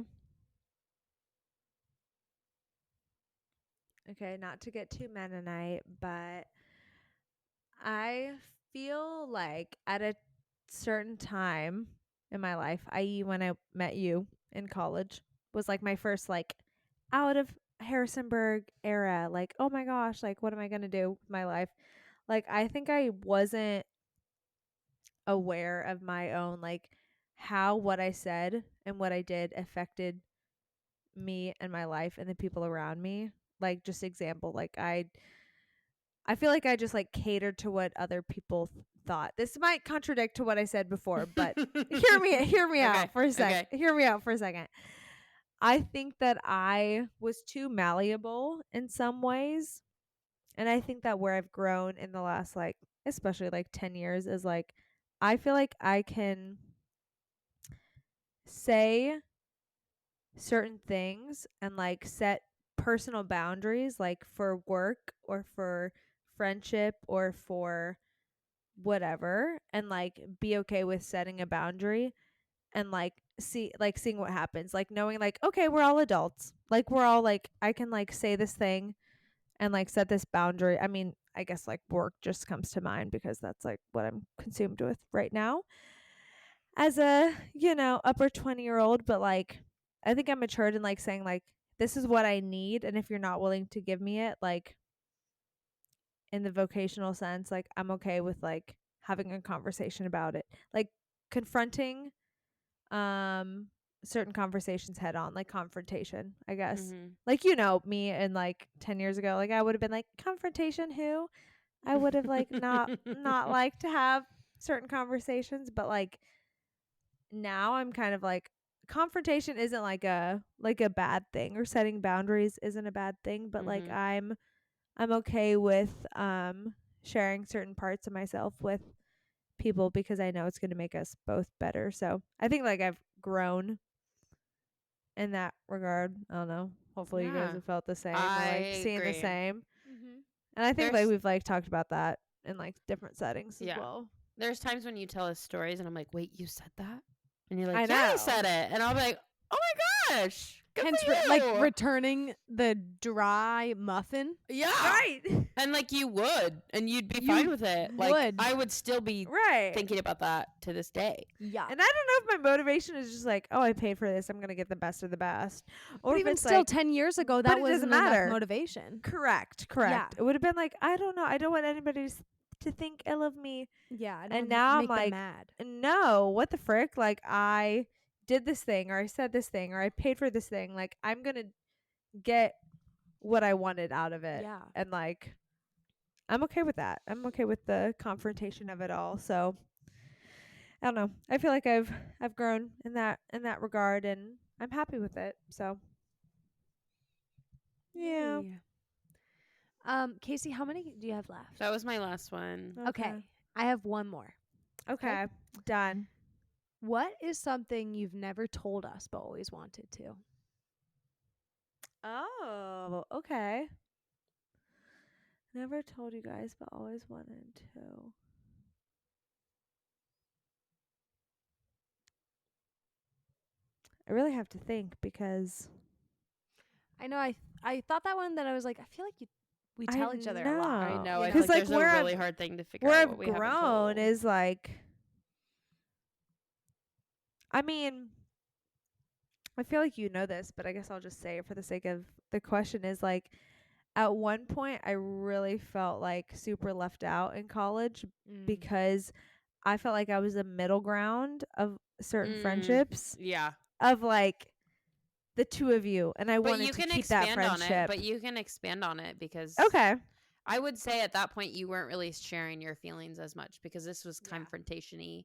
okay, not to get too Mennonite, but I feel like at a certain time in my life, i.e., when I met you in college, was like my first like out of Harrisonburg era. Like, oh my gosh, like what am I gonna do with my life? Like, I think I wasn't aware of my own like how what I said and what I did affected me and my life and the people around me. Like, just example, like I feel like I just like catered to what other people thought. This might contradict to what I said before, but hear me Okay. out for a sec. Okay. Hear me out for a second. I think that I was too malleable in some ways, and I think that where I've grown in the last like especially like 10 years is like I feel like I can say certain things and like set personal boundaries, like for work or for friendship or for whatever, and like be okay with setting a boundary and like seeing what happens, like knowing like, okay, we're all adults, like we're all like, I can like say this thing and like set this boundary. I mean, I guess like work just comes to mind because that's like what I'm consumed with right now as a, upper 20-year-old. But like I think I matured in like saying like, this is what I need, and if you're not willing to give me it, like in the vocational sense, like I'm okay with like having a conversation about it, like confronting um certain conversations head on, like confrontation, I guess. Mhm. Like, me and like 10 years ago, like I would have been like, confrontation who? I would have like not liked to have certain conversations, but like now I'm kind of like, confrontation isn't like a bad thing, or setting boundaries isn't a bad thing, but like Mhm. I'm okay with sharing certain parts of myself with people because I know it's going to make us both better. So I think like I've grown in that regard. I don't know. Hopefully you guys Yeah. have felt the same or like I seen the agree. same. Mm-hmm. And I think like There's we've like talked about that in like different settings as yeah. well. There's times when you tell us stories and I'm like, "Wait, you said that?" And you're I like, "Yeah, I know. said it." And I'll be like, "Oh my gosh. Good Hence, for like you." returning the dry muffin. Yeah. Right. And like you would, and you'd be fine You with it. Like would. I would still be Right. thinking about that to this day. Yeah. And I don't know if my motivation is just like, oh, I paid for this, I'm going to get the best of the best. Or But if even it's still, like, 10 years ago, but that it doesn't wasn't enough matter. motivation. Correct. Yeah. It would have been like, I don't know. I don't want anybody to think ill of me. Yeah. I don't And now I'm make them like, mad. no, what the frick? Like, I did this thing, or I said this thing, or I paid for this thing. Like, I'm going to get what I wanted out of it. Yeah. And like, I'm okay with that. I'm okay with the confrontation of it all. So I don't know. I feel like I've grown in that regard, and I'm happy with it. So yeah. Yay. Casey, how many do you have left? That was my last one. Okay. I have one more. Okay. Done. What is something you've never told us but always wanted to? Oh, okay. Never told you guys, but always wanted to. I really have to think because I know I thought that one that I was like, I feel like we I tell each other a lot. I know. know. you I know? feel 'Cause, like like, there's a where really I've- hard thing to figure where out I've what we haven't grown told. is like, I mean, I feel like you know this, but I guess I'll just say it for the sake of the question, is like, at one point I really felt like super left out in college Mm. because I felt like I was a middle ground of certain friendships Yeah. of like the two of you, and I But wanted you to can keep that expand on it. friendship. But you can expand on it because Okay, I would say at that point you weren't really sharing your feelings as much because this was Yeah. confrontation-y.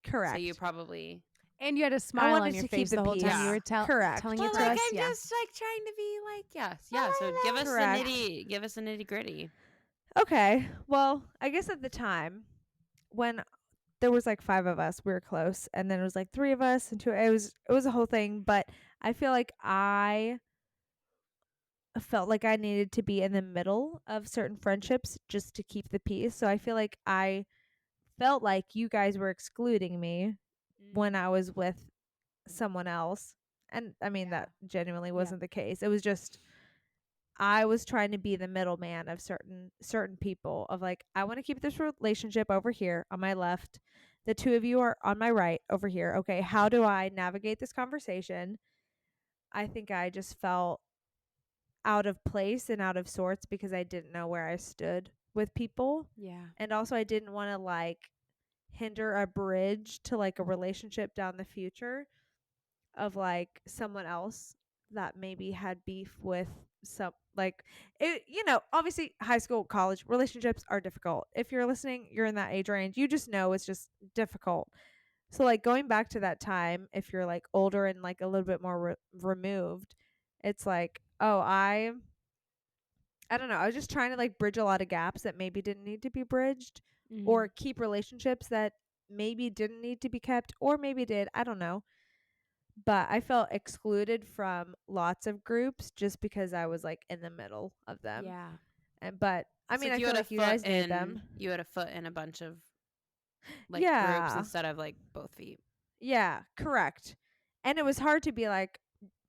So you correct. probably And you had a I smile on wanted your to keep face the the whole time peace. you Yeah. were Correct. telling but it to like us. I'm Yeah. just like trying to be like yeah. So give us Correct. the nitty gritty. Okay. Well, I guess at the time when there was like 5 of us, we were close, and then it was like 3 of us and 2. It was a whole thing, but I feel like I felt like I needed to be in the middle of certain friendships just to keep the peace. So I feel like I felt like you guys were excluding me when I was with someone else. And I mean, Yeah. that genuinely Yeah. wasn't the case. It was just I was trying to be the middleman of certain people of like I want to keep this relationship over here on my left. The two of you are on my right over here. Okay, how do I navigate this conversation? I think I just felt out of place and out of sorts because I didn't know where I stood with people. Yeah. And also I didn't want to like hinder a bridge to like a relationship down the future of like someone else that maybe had beef with some like it, obviously high school, college relationships are difficult. If you're listening, you're in that age range, you just know it's just difficult. So like going back to that time, if you're like older and like a little bit more removed, it's like, oh, I don't know. I was just trying to like bridge a lot of gaps that maybe didn't need to be bridged or keep relationships that maybe didn't need to be kept or maybe did. I don't know. But I felt excluded from lots of groups just because I was like in the middle of them. Yeah. But I It's mean, like I feel like you guys made them. you had a foot in a bunch of like groups Yeah. instead of like both feet. Yeah, correct. And it was hard to be like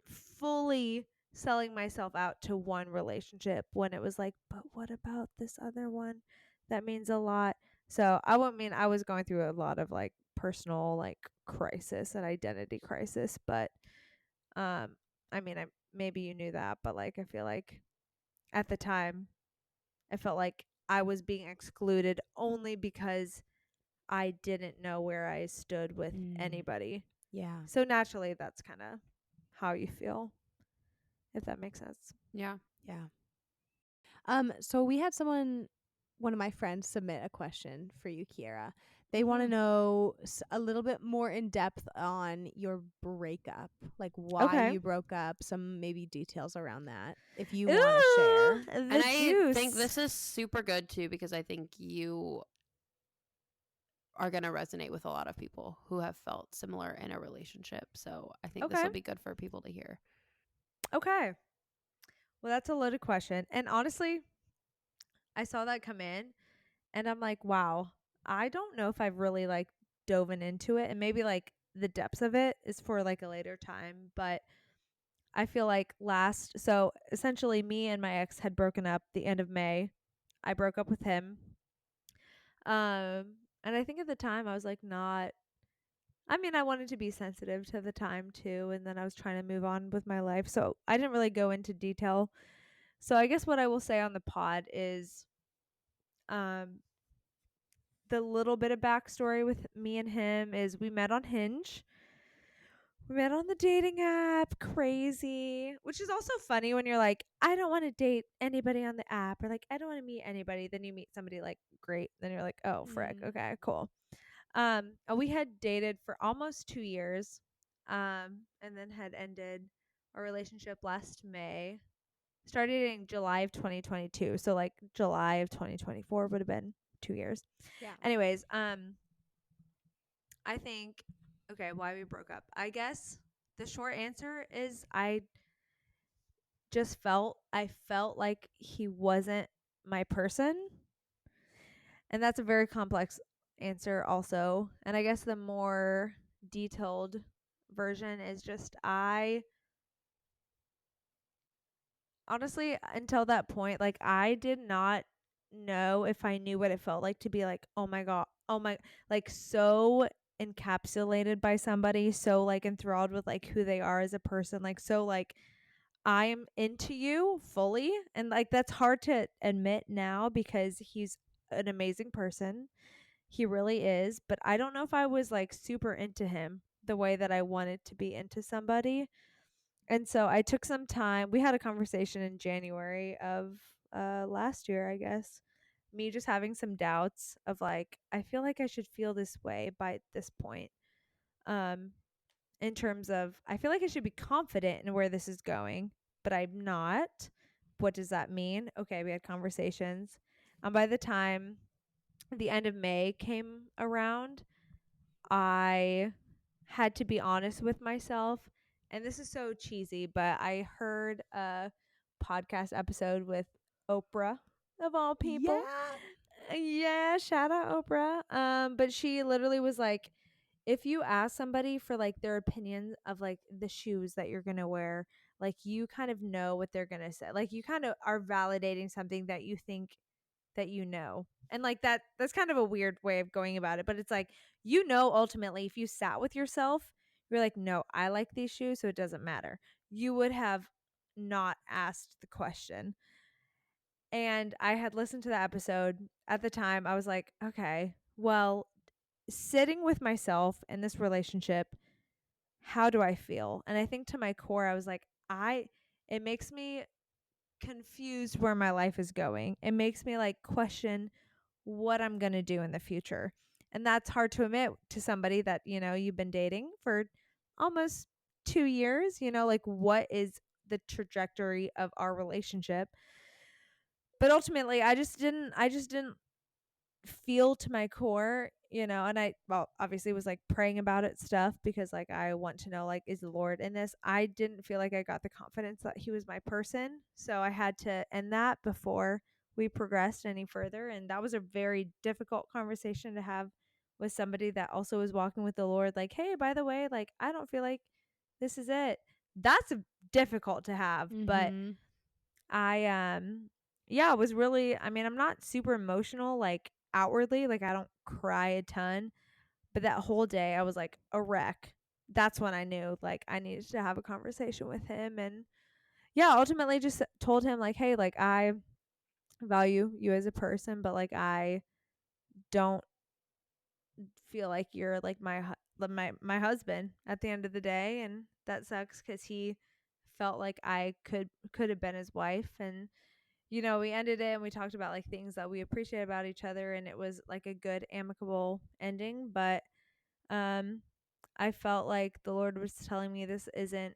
fully selling myself out to one relationship when it was like, but what about this other one? That means a lot. So I won't mean I was going through a lot of like personal like crisis and identity crisis, but I mean I maybe you knew that, but like I feel like at the time I felt like I was being excluded only because I didn't know where I stood with anybody. Yeah. So naturally that's kind of how you feel, if that makes sense. Yeah. Yeah. So we had one of my friends submit a question for you, Kiara. They want to Mhm. know a little bit more in depth on your breakup, like why Okay. you broke up, some maybe details around that, if you want to Ooh, share. the And I juice. think this is super good too because I think you are going to resonate with a lot of people who have felt similar in a relationship. So I think this Okay. will be good for people to hear. Okay. Well, that's a loaded question. And honestly, I saw that come in and I'm like, wow, I don't know if I've really like dove into it, and maybe like the depths of it is for like a later time, but I feel like so essentially me and my ex had broken up the end of May. I broke up with him. And I think at the time I was like not I mean, I wanted to be sensitive to the time too, and then I was trying to move on with my life. So I didn't really go into detail. So I guess what I will say on the pod is um the little bit of backstory with me and him is we met on Hinge. We met on the dating app, crazy, which is also funny when you're like, I don't want to date anybody on the app, or like, I don't want to meet anybody. Then you meet somebody like great. Then you're like, oh, frick. Okay, cool. And we had dated for almost 2 years, and then had ended our relationship last May. Started in July of 2022. So like July of 2024 would have been 2 years. Yeah. Anyways, I think why we broke up. I guess the short answer is I felt like he wasn't my person. And that's a very complex answer also. And I guess the more detailed version is just I honestly until that point like I did not know if I knew what it felt like to be like, "Oh my god. Oh my," like so encapsulated by somebody, so like enthralled with like who they are as a person, like so like I am into you fully. And like that's hard to admit now because he's an amazing person. He really is. But I don't know if I was like super into him the way that I wanted to be into somebody. And so I took some time. We had a conversation in January of last year, I guess. Me just having some doubts of like I feel like I should feel this way by this point. Um in terms of I feel like I should be confident in where this is going, but I'm not. What does that mean? Okay, we had conversations. And by the time the end of May came around, I had to be honest with myself. And this is so cheesy, but I heard a podcast episode with Oprah of all people. Yeah, shout out Oprah. But she literally was like, if you ask somebody for like their opinion of like the shoes that you're gonna wear, like you kind of know what they're gonna say. Like you kind of are validating something that you think that you know. And like that's kind of a weird way of going about it, but it's like ultimately if you sat with yourself, you're like, "No, I like these shoes, so it doesn't matter." You would have not asked the question. And I had listened to the episode. At the time, I was like, "Okay, well, sitting with myself in this relationship, how do I feel?" And I think to my core, I was like, it makes me confused where my life is going. It makes me like question what I'm going to do in the future. And that's hard to admit to somebody that, you've been dating for almost 2 years, like what is the trajectory of our relationship? But ultimately, I just didn't feel to my core, and I, well, obviously was like praying about it stuff because like I want to know, like, is the Lord in this? I didn't feel like I got the confidence that he was my person. So I had to end that before we progressed any further. And that was a very difficult conversation to have with somebody that also was walking with the Lord. Like, hey, by the way, like, I don't feel like this is it. That's difficult to have. But Mm-hmm. I yeah, it was really, I mean, I'm not super emotional like outwardly, like I don't cry a ton, but that whole day I was like a wreck. That's when I knew like I needed to have a conversation with him. And yeah, ultimately just told him like, "Hey, like I value you as a person, but like I don't feel like you're like my husband at the end of the day." And that sucks cuz he felt like I could have been his wife. And we ended it and we talked about like things that we appreciate about each other, and it was like a good amicable ending. But um I felt like the Lord was telling me this isn't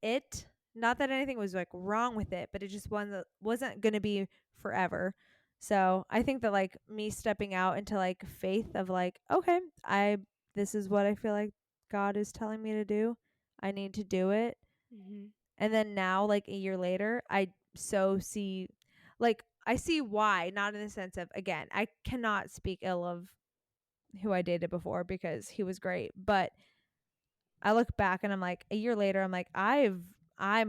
it. Not that anything was like wrong with it, but it just wasn't going to be forever. So I think that like me stepping out into like faith of like, okay, this is what I feel like God is telling me to do. I need to do it. Mm-hmm. And then now, like a year later, like, I see why, not in the sense of, again, I cannot speak ill of who I dated before because he was great. But I look back and I'm like, a year later, I'm like, I'm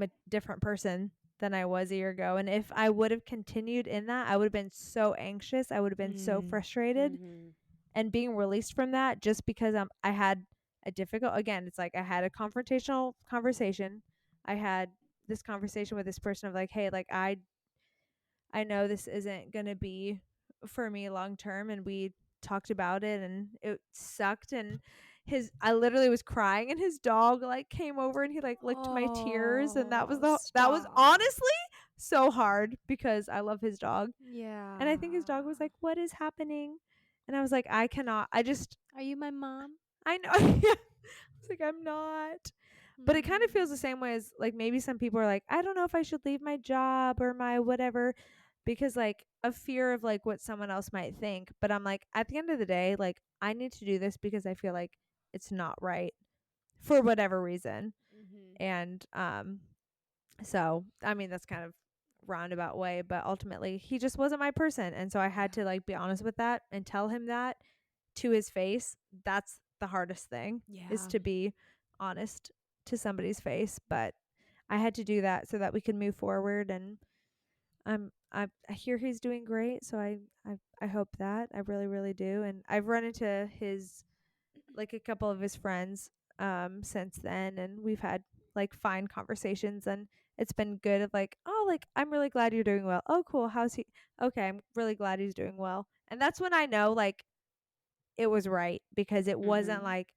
a different person than I was a year ago. And if I would have continued in that, I would have been so anxious. I would have been so frustrated. Mm-hmm. And being released from that just because I had a difficult, again, it's like I had a confrontational conversation. I had this conversation with this person of like, hey, like I know this isn't going to be for me long term. And we talked about it and it sucked. And I literally was crying and his dog like came over and he like licked my tears. And Oh, that was stop. honestly so hard because I love his dog. Yeah. And I think his dog was like, what is happening? And I was like, Are you my mom? I know. I was like, I'm not. But it kind of feels the same way as like maybe some people are like, I don't know if I should leave my job or my whatever because like a fear of like what someone else might think. But I'm like, at the end of the day, like I need to do this because I feel like it's not right for whatever reason. Mm-hmm. And so I mean that's kind of roundabout way, but ultimately he just wasn't my person. And so I had to like be honest with that and tell him that to his face. That's the hardest thing, is Yeah. to be honest to somebody's face. But I had to do that so that we could move forward. And I hear he's doing great, so I hope that. I really, really do. And I've run into his like a couple of his friends since then, and we've had like fine conversations, and it's been good of like, oh, like I'm really glad you're doing well. Oh, cool. How's he? Okay, I'm really glad he's doing well. And that's when I know like it was right, because it wasn't Mhm. like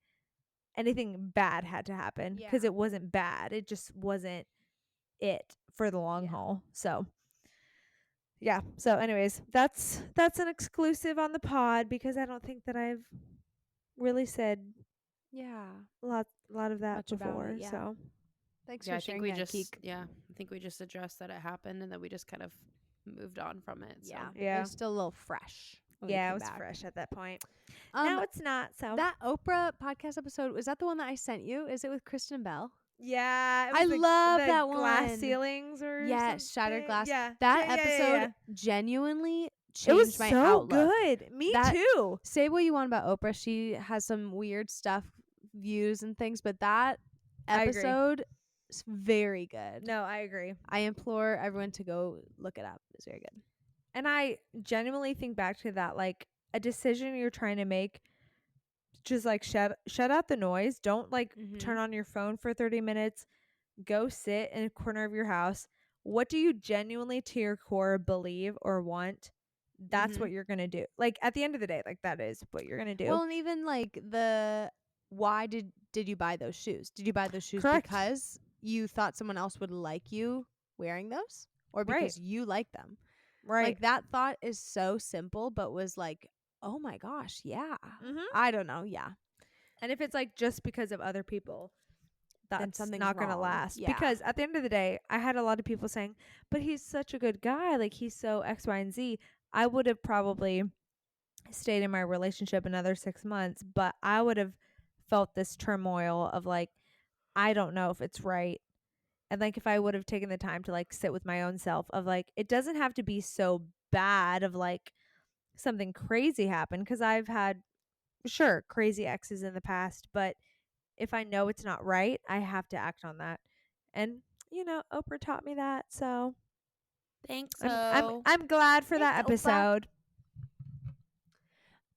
anything bad had to happen, Yeah. because it wasn't bad. It just wasn't it for the long Yeah. haul. So yeah. So anyways, that's an exclusive on the pod, because I don't think that I've really said Yeah. a lot of that Much about before. it. Yeah. So Thanks Yeah, for I think sharing we that, just Keek. I think we just addressed that it happened and then we just kind of moved on from it. So Yeah. It yeah. was still a little fresh when we Yeah, it came was back. fresh at that point. Um, Now it's not. So that Oprah podcast episode, was that the one that I sent you? Is it with Kristen Bell? yeah, it I was love the that glass one. ceilings or Yes, shattered something. glass. Yeah, That yeah, yeah, yeah, episode yeah. genuinely It was changed my so outlook. good. Me That- too. Say what you want about Oprah. She has some weird stuff, views and things, but that I agree. episode is very good. No, I agree. I implore everyone to go look it up. It's very good. And I genuinely think back to that, like a decision you're trying to make, just like shut out the noise. Don't like turn on your phone for 30 minutes. Go sit in a corner of your house. What do you genuinely to your core believe or want? That's what you're going to do. Like at the end of the day, like that is what you're going to do. Well, and even like why did you buy those shoes? Did you buy those shoes Correct. because you thought someone else would like you wearing those, or because you like them? Right. Like that thought is so simple, but was like, oh my gosh, yeah. Mhm. I don't know, yeah. And if it's like just because of other people, Then that's something's not going to wrong. last. Yeah. Because at the end of the day, I had a lot of people saying, but he's such a good guy. Like he's so X, Y, and Z. I would have probably stayed in my relationship another 6 months, but I would have felt this turmoil of like, I don't know if it's right. And like if I would have taken the time to like sit with my own self of like, it doesn't have to be so bad of like something crazy happen, because I've had sure crazy exes in the past, but if I know it's not right, I have to act on that. And you know, Oprah taught me that, so thanks. I'm glad for that Thanks, Oprah. episode.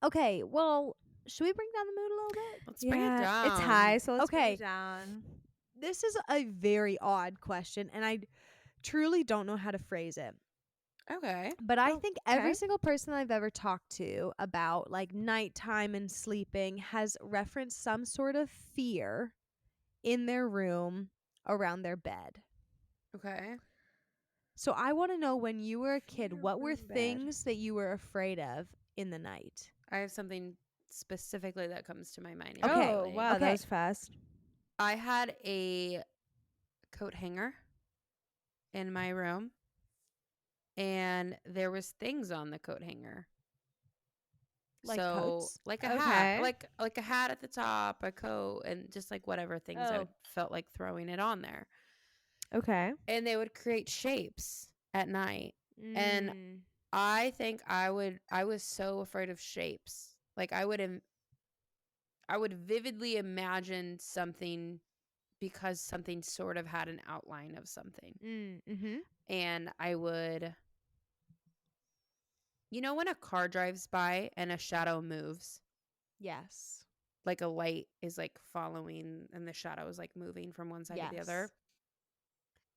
Okay, well, should we bring down the mood a little bit? Let's bring it down. It's high, so let's bring Okay. it down. This is a very odd question, and I truly don't know how to phrase it. Okay. But I Oh, think every okay. single person I've ever talked to about like nighttime and sleeping has referenced some sort of fear in their room around their bed. Okay. So I want to know, when you were a kid, Fear what were around bed. things that you were afraid of in the night? I have something specifically that comes to my mind. Okay. Oh, immediately. wow, Okay. that was fast. I had a coat hanger in my room and there was things on the coat hanger. Like so coats? like a Okay. hat, like a hat at the top, a coat, and just like whatever things I Oh. would felt like throwing it on there. Okay. And they would create shapes at night. And Mm. I think I was so afraid of shapes. Like I would vividly imagine something because something sort of had an outline of something. Mm-hmm. And I would, you know, when a car drives by and a shadow moves, Yes. like a light is like following and the shadow is like moving from one side to the other. Yes.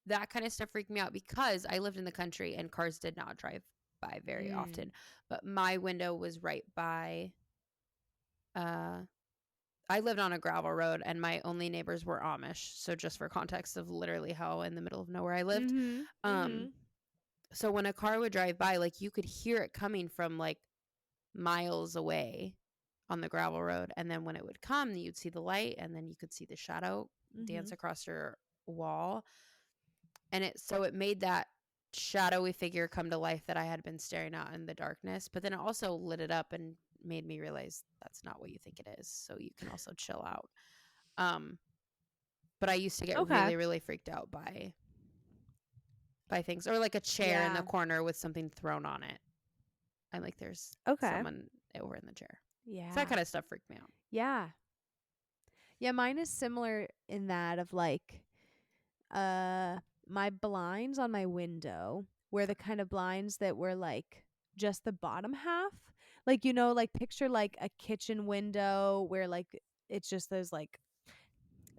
That kind of stuff freaked me out because I lived in the country and cars did not drive by very Mm. often. But my window was right by I lived on a gravel road and my only neighbors were Amish. So just for context of literally how in the middle of nowhere I lived. Mm-hmm. So when a car would drive by, like you could hear it coming from like miles away on the gravel road. And then when it would come, you'd see the light and then you could see the shadow dance across your wall. And it made that shadowy figure come to life that I had been staring at in the darkness. But then it also lit it up and made me realize that's not what you think it is. So you can also chill out. But I used to get Okay. really, really freaked out by things, or like a chair in the Yeah. corner with something thrown on it. And like there's Okay. someone over in the chair. Yeah. So that kind of stuff freaked me out. Yeah. Yeah, mine is similar in that of like my blinds on my window were the kind of blinds that were like just the bottom half. Like, you know, like picture like a kitchen window where like it's just those like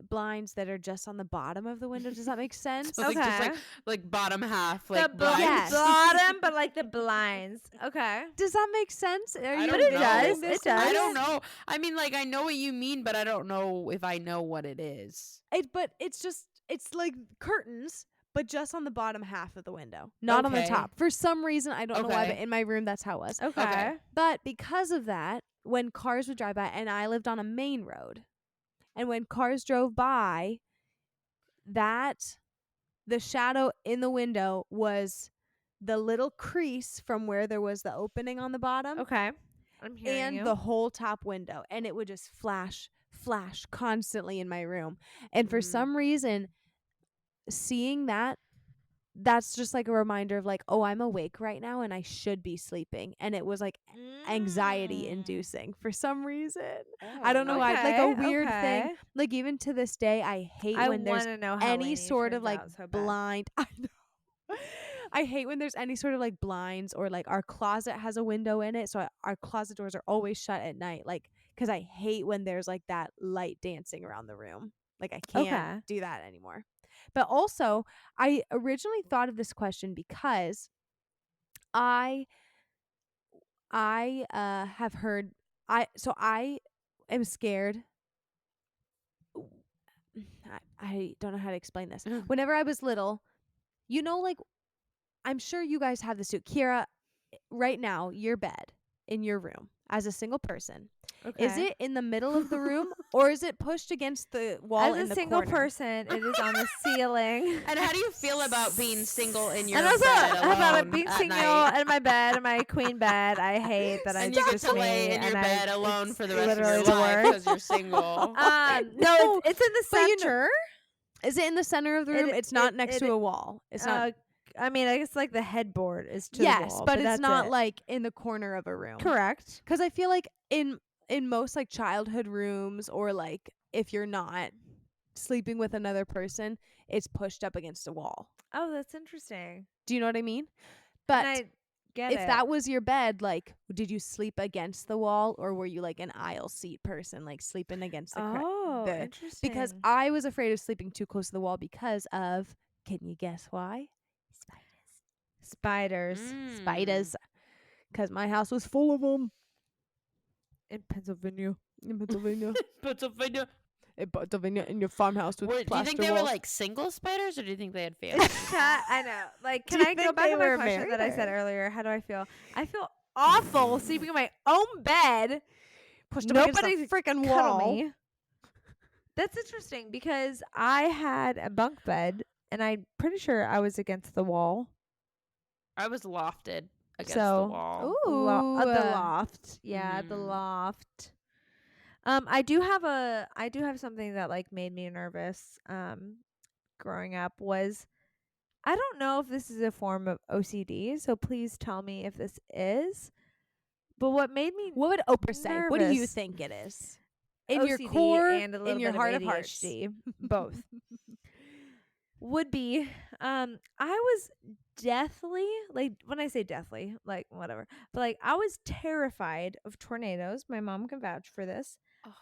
blinds that are just on the bottom of the window. Does that make sense? So, like, just Okay. like bottom half, The like blinds. Yes. bottom, but like the blinds. Okay. Does that make sense? Are I you don't it know. does, this it does. I don't know. I mean, like, I know what you mean, but I don't know if I know what it is. But it's like curtains, but just on the bottom half of the window, not on the Okay. top. For some reason, I don't know why, but Okay. in my room, that's how it was. Okay. Okay. But because of that, when cars would drive by, and I lived on a main road, and when cars drove by, the shadow in the window was the little crease from where there was the opening on the bottom Okay. I'm hearing and you. the whole top window, and it would just flash constantly in my room. And for Mm. some reason, seeing that's just like a reminder of like, oh, I'm awake right now and I should be sleeping. And it was like anxiety inducing for some reason. I don't know why. Like a weird thing. Okay. Like even to this day, I hate I when there's want to know how any Lainey sort of turns like out so bad. blind. I know. I hate when there's any sort of like blinds, or like our closet has a window in it, so our closet doors are always shut at night. Like, because I hate when there's like that light dancing around the room. Like I can't Okay. do that anymore. But also, I originally thought of this question because I have heard I am scared. I don't know how to explain this. Whenever I was little, like I'm sure you guys have this too. Kiara, right now, your bed in your room as a single person, Okay. is it in the middle of the room or is it pushed against the wall As in a the single corner? person, it is on the ceiling. And how do you feel about being single in your And also bed alone about it being at single night? in my bed, in my queen bed. I hate that I And you get just to lay me, in your and bed alone it's for the rest of literally your the life worst. because you're single. No, it's in the But you know- center. Is it in the center of the room? It's not next to a wall. It's not. I mean, I guess like the headboard is to Yes, the wall, but it's that's not it. like in the corner of a room. Correct. Because I feel like in most like childhood rooms, or like if you're not sleeping with another person, it's pushed up against a wall. Oh, that's interesting. Do you know what I mean? And But I get if it. that was your bed, like, did you sleep against the wall, or were you like an aisle seat person, like sleeping against the interesting. because I was afraid of sleeping too close to the wall because of, can you guess why? spiders Spiders. Because my house was full of them in Pennsylvania. in Pennsylvania. Pennsylvania. In Pennsylvania, in your farmhouse with Do you plaster think they were walls. like single spiders, or do you think they had families? I know. Like, Do can you I go think back they to my were question married that I said or- earlier? How do I feel? I feel awful sleeping in my own bed. Pushed up against the Nobody's freaking cuddle wall. me. That's interesting because I had a bunk bed, and I'm pretty sure I was against the wall. I was lofted against So- the wall. Ooh, The loft. Yeah, the Mhm. loft. I do have something that like made me nervous growing up. Was I don't know if this is a form of OCD, so please tell me if this is. But what made me What would Oprah say? What do you nervous. think it is? In your OCD core, and a little in your bit heart of of hearts. ADHD, both would be I was deathly, like, when I say deathly, like whatever, but like I was terrified of tornadoes. My mom can vouch for this.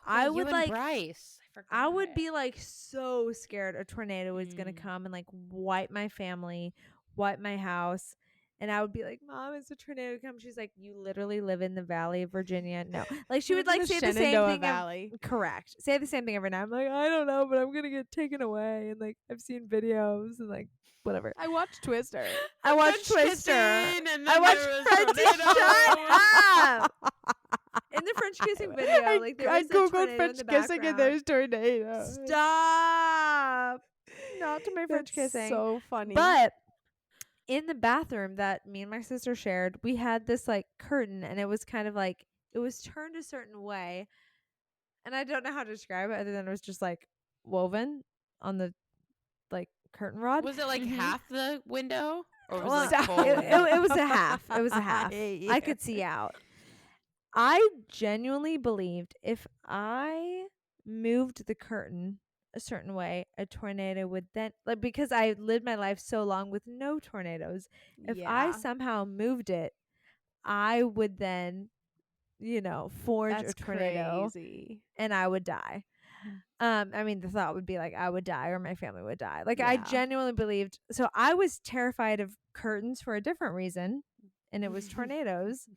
I you would, and like- Bryce. I would be like so scared a tornado was gonna come and like wipe my family, wipe my house. And I would be like, Mom, is a tornado come? She's like, you literally live in the Valley of Virginia. No. Like, she would like say the same thing. Valley. Correct. Say the same thing every night. I'm like, I don't know, but I'm going to get taken away. And like, I've seen videos and like, whatever. I watched Twister. I watched Twister. I I watched French. Shut up! In the French kissing video, like there I was a googled tornado French in the kissing and background. there's tornadoes. Stop! Not to my French That's kissing. so funny. But in the bathroom that me and my sister shared, we had this like curtain, and it was kind of like it was turned a certain way, and I don't know how to describe it other than it was just like woven on the like curtain rod. Was it like half the window, or was Well, it like full? it was a half. It was a half. hate I you. could see out. I genuinely believed if I moved the curtain a certain way, a tornado would then, like, because I lived my life so long with no tornadoes. If I somehow moved it, I would then, forge That's a tornado crazy. and I would die. I mean, the thought would be like I would die or my family would die. Like I Yeah. genuinely believed. So I was terrified of curtains for a different reason, and it was tornadoes.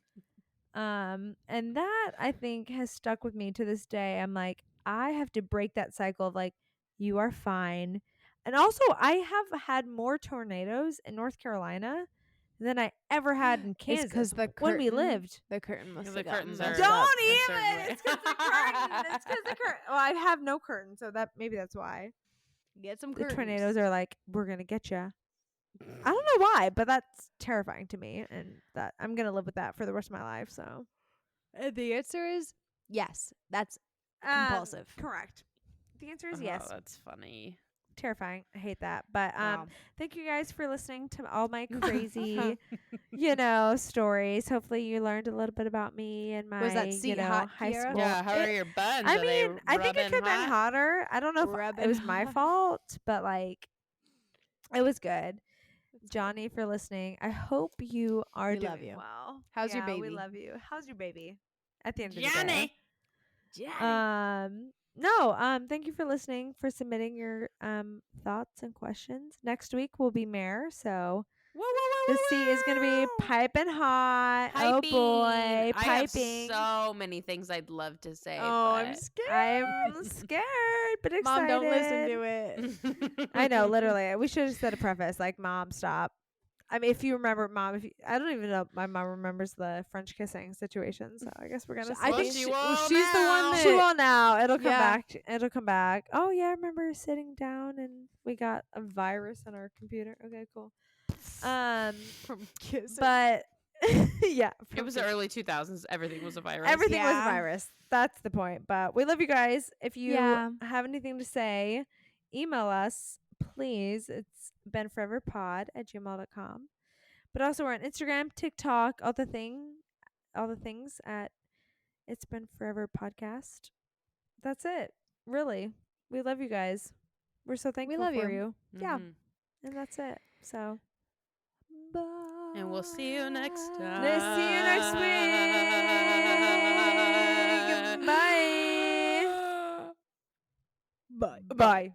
And that I think has stuck with me to this day. I'm like, I have to break that cycle of like, you are fine. And also, I have had more tornadoes in North Carolina than I ever had in It's because Kansas the when we curtain- lived. The curtain must The have gotten curtains messed are- up. Don't a even. certain way. It's because the curtain. It's because the curtain. Well, I have no curtain, so that maybe that's why Get some the curtains. tornadoes are like, we're gonna get you. I don't know why, but that's terrifying to me, and that I'm gonna live with that for the rest of my life. So The answer is yes. That's compulsive. Correct. The answer is Oh, yes. that's funny. Terrifying. I hate that. But Wow. thank you guys for listening to all my crazy, stories. Hopefully you learned a little bit about me and my, Was that seat hot, high Kiara? school. Yeah, how are your buns? I Are they mean, I think it rubbing could have been hot? hotter. I don't know if it Rubbing was my hot. fault, but like it was good. Johnny, for listening. I hope you are We doing love you. well. How's your Yeah, We baby? love you. How's your baby? At the end of the Johnny. day. No, thank you for listening, for submitting your thoughts and questions. Next week will be Mare, so Whoa, whoa, whoa, the whoa, seat is gonna be whoa. piping hot. Oh boy, I have piping. so many things I'd love to say. Oh, I'm but- scared. I'm scared, but excited. Mom, don't listen to it. I know, literally. We should have said a preface like, "Mom, stop." I mean, if you remember, Mom, I don't even know if my mom remembers the French kissing situation, so I guess we're gonna. I Well, think she she, will she's the one now. that She will now. It'll come Yeah. back. It'll come back. Oh yeah, I remember sitting down and we got a virus on our computer. Okay, cool. from kissing. But yeah, It was the early 2000s. Everything was a virus. everything was a Yeah. virus. That's the point. But we love you guys. If you Yeah. have anything to say, email us, please. It's benforeverpod@gmail.com. But also we're on Instagram, TikTok, all the things at It's Been Forever Podcast. That's it. Really. We love you guys. We're so thankful love for you. you. Yeah. Mhm. And that's it. So bye. And we'll see you next time. Let's see you next week. Bye. Bye. Bye.